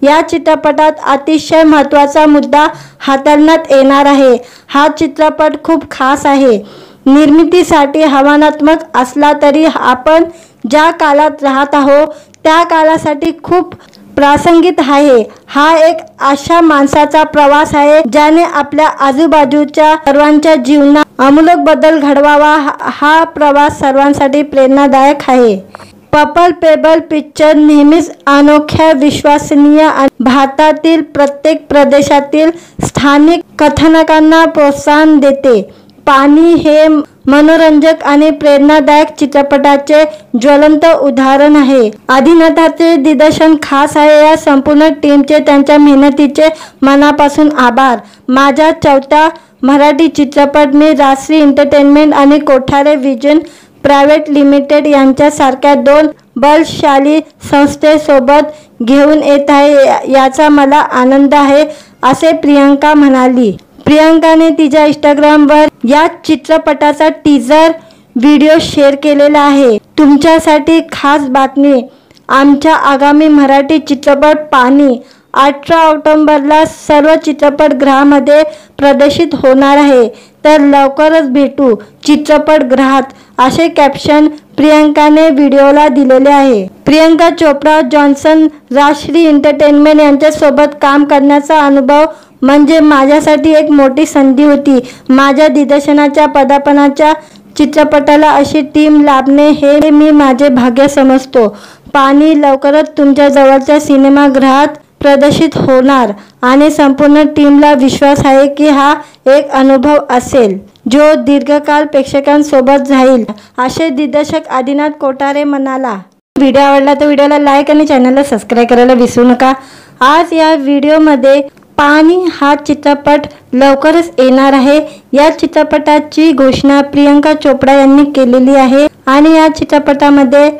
या चित्रपटात अतिशय महत्त्वाचा मुद्दा हाताळण्यात येणार आहे। हा चित्रपट खूप खास आहे। निर्मितीसाठी आव्हानात्मक असला तरी आपण ज्या काळात राहत आहोत त्या काळासाठी खूप प्रासंगिक आहे। हा एक अशा माणसाचा प्रवास आहे ज्याने आपल्या आजूबाजूच्या सर्वांच्या जीवनात आमूलाग्र बदल घडवावा। हा प्रवास सर्वांसाठी प्रेरणादायक आहे। पर्पल पेपर पिक्चर नेहमीच अनोख्या, विश्वसनीय आणि भारतातील प्रत्येक प्रदेशातील स्थानिक कथानकांना प्रोत्साहन देते। पाणी हे मनोरंजक आणि प्रेरणादायक चित्रपटाचे ज्वलंत उदाहरण आहे। आदिनाथाचे दिग्दर्शन खास आहे। या संपूर्ण टीमचे त्यांच्या मेहनतीचे मनापासून आभार। माझा चौथा मराठी चित्रपट मी राजश्री एंटरटेनमेंट आणि कोठारे विजन प्रायव्हेट लिमिटेड यांच्यासारख्या दोन बलशाली संस्थेसोबत घेऊन येत आहे, याचा मला आनंद आहे, असे प्रियंका म्हणाली। प्रियंकाने तिच्या इंस्टाग्रामवर या चित्रपटाचा टीजर व्हिडिओ शेअर केलेला आहे। तुमच्यासाठी खास बातमी, आमच्या आगामी मराठी चित्रपट पाणी 18 ऑक्टोबरला सर्व चित्रपटगृहामध्ये प्रदर्शित होणार आहे, तर लवकरच भेटू चित्रपटगृहात, असे कॅप्शन प्रियंकाने व्हिडिओला दिलेले आहे। प्रियंका चोपडा जॉन्सन राजश्री एंटरटेनमेंट यांच्यासोबत काम करण्याचा अनुभव म्हणजे माझ्यासाठी एक मोठी संधी होती। माझ्या दिग्दर्शनाच्या पदार्पणाच्या चित्रपटाला अशी टीम लाभणे हे मी माझे भाग्य समजतो। पाणी लवकरच तुमच्या जवळच्या सिनेमागृहात प्रदर्शित होणार आणि संपूर्ण टीमला विश्वास आहे की हा एक अनुभव असेल जो दीर्घकाळ प्रेक्षकांसोबत राहील, असे दिग्दर्शक आदिनाथ कोठारे म्हणाला। व्हिडिओ आवडला तर व्हिडिओला लाईक आणि चॅनलला सबस्क्राईब करायला विसरू नका। आज या व्हिडिओमध्ये पाणी हा चित्रपट लवकरच येणार आहे। या चित्रपटाची घोषणा प्रियंका चोपडा यांनी केलेली आहे आणि या चित्रपटामध्ये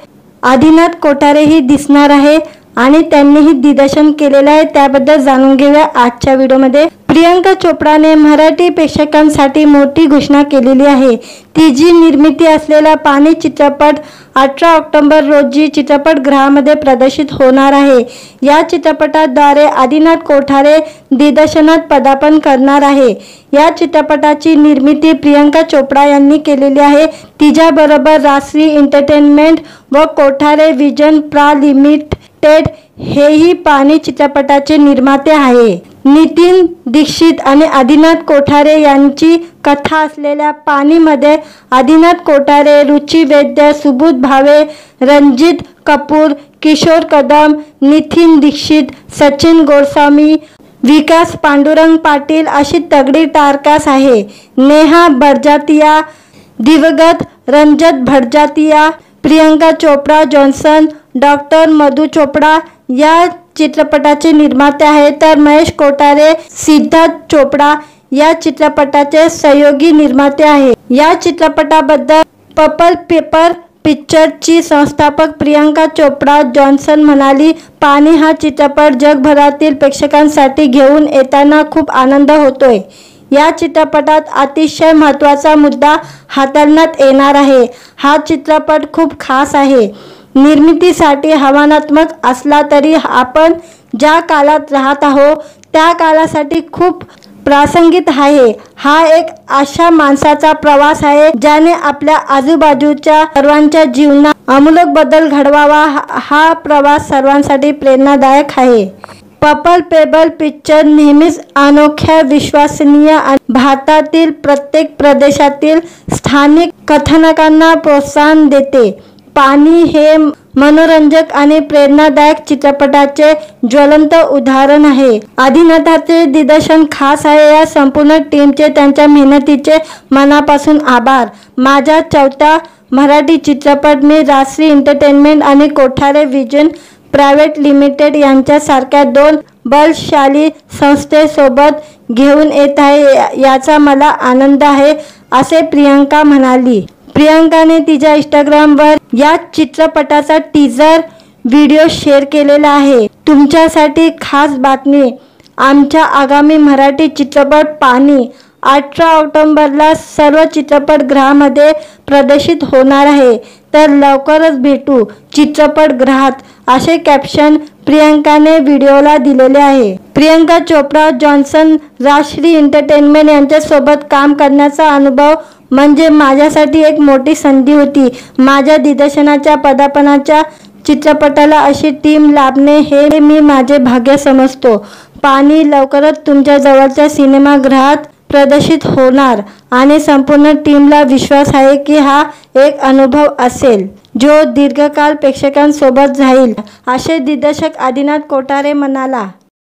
आदिनाथ कोठारेही दिसणार आहे आणि त्यांनीही दिग्दर्शन केलेले आहे। त्याबद्दल जाणून घेऊया आजच्या व्हिडिओमध्ये। प्रियंका चोपडाने मराठी प्रेक्षकांसाठी मोठी घोषणा केलेली आहे। तिची निर्मिती असलेला पाणी चित्रपट 18 ऑक्टोबर रोजी चित्रपटगृहामध्ये प्रदर्शित होणार आहे। या चित्रपटाद्वारे आदिनाथ कोठारे दिग्दर्शनात पदार्पण करणार आहे। या चित्रपटाची निर्मिती प्रियंका चोपडा यांनी केलेली आहे। तिच्याबरोबर राजश्री एंटरटेनमेंट व कोठारे विजन प्रा लिमिटेड हेही पाणी चित्रपटाचे निर्माते आहे। नितीन दीक्षित आणि आदिनाथ कोठारे यांची कथा असलेल्या पाणीमध्ये आदिनाथ कोठारे, रुची वैद्य, सुबोध भावे, रणजित कपूर, किशोर कदम, नितीन दीक्षित, सचिन गोस्वामी, विकास पांडुरंग पाटील अशी तगडी टारकास आहे। नेहा बडजात्या, दिवंगत रंजत भटजातिया, प्रियंका चोपडा जॉन्सन, डॉक्टर मधु चोपडा या चित्रपटाचे निर्माते आहेत, तर महेश कोठारे, सिद्धार्थ चोपडा या चित्रपटाचे सहयोगी निर्माते आहेत। या चित्रपटाबद्दल पर्पल पेपर पिक्चरची संस्थापक प्रियंका चोपडा जॉन्सन म्हणाली, पाणी हा चित्रपट जगभरातील प्रेक्षकांसाठी घेऊन येताना खूप आनंद होतोय। या चित्रपटात अतिशय महत्त्वाचा मुद्दा हाताळण्यात येणार आहे। हा चित्रपट खूप खास आहे। निर्मितीसाठी आव्हानात्मक असला तरी आपण ज्या काळात राहत आहोत त्या काळासाठी खूप प्रासंगिक आहे। हा एक अशा माणसाचा प्रवास आहे ज्याने आपल्या आजूबाजूच्या सर्वांच्या जीवनात आमूलाग्र बदल घडवावा। हा प्रवास सर्वांसाठी प्रेरणादायक आहे। पर्पल पेबल पिक्चर नेहमीच अनोख्या, विश्वसनीय आणि भारतातील प्रत्येक प्रदेशातील स्थानिक कथानकांना प्रोत्साहन देते। पाणी हे मनोरंजक आणि प्रेरणादायक चित्रपटाचे ज्वलंत उदाहरण आहे। अभिनेताचे दिग्दर्शन खास आहे। या संपूर्ण टीमचे त्यांच्या मेहनतीचे मनापासून आभार। माझा चौथा मराठी चित्रपट मी राजश्री एंटरटेनमेंट आणि कोठारे विजन प्रायव्हेट लिमिटेड यांच्यासारख्या 2 बलशाली संस्थेसोबत घेऊन येत आहे याचा मला आनंद आहे, असे प्रियंका म्हणाली। प्रियंकाने तिच्या इंस्टाग्रामवर या चित्रपटाचा टीजर व्हिडिओ शेअर केलेला आहे। तुमच्यासाठी खास बातमी, आमच्या आगामी मराठी चित्रपट पाणी 18 ऑक्टोबरला सर्व चित्रपटगृहामध्ये प्रदर्शित होणार आहे, तर लवकरच भेटू चित्रपटगृहात, असे कॅप्शन प्रियंकाने व्हिडिओला दिलेले आहे। प्रियंका चोप्रा जॉन्सन राजश्री एंटरटेनमेंट यांच्यासोबत काम करण्याचा अनुभव म्हणजे माझ्यासाठी एक मोठी संधी होती। माझ्या दिग्दर्शनाच्या पदार्पणाच्या चित्रपटाला अशी टीम लाभणे हे मी माझे भाग्य समजतो। पाणी लवकरच तुमच्या जवळच्या सिनेमागृहात प्रदर्शित होणार आणि संपूर्ण टीमला विश्वास आहे की हा एक अनुभव असेल जो दीर्घकाळ प्रेक्षकांसोबत राहील, असे दिग्दर्शक आदिनाथ कोठारे म्हणाला।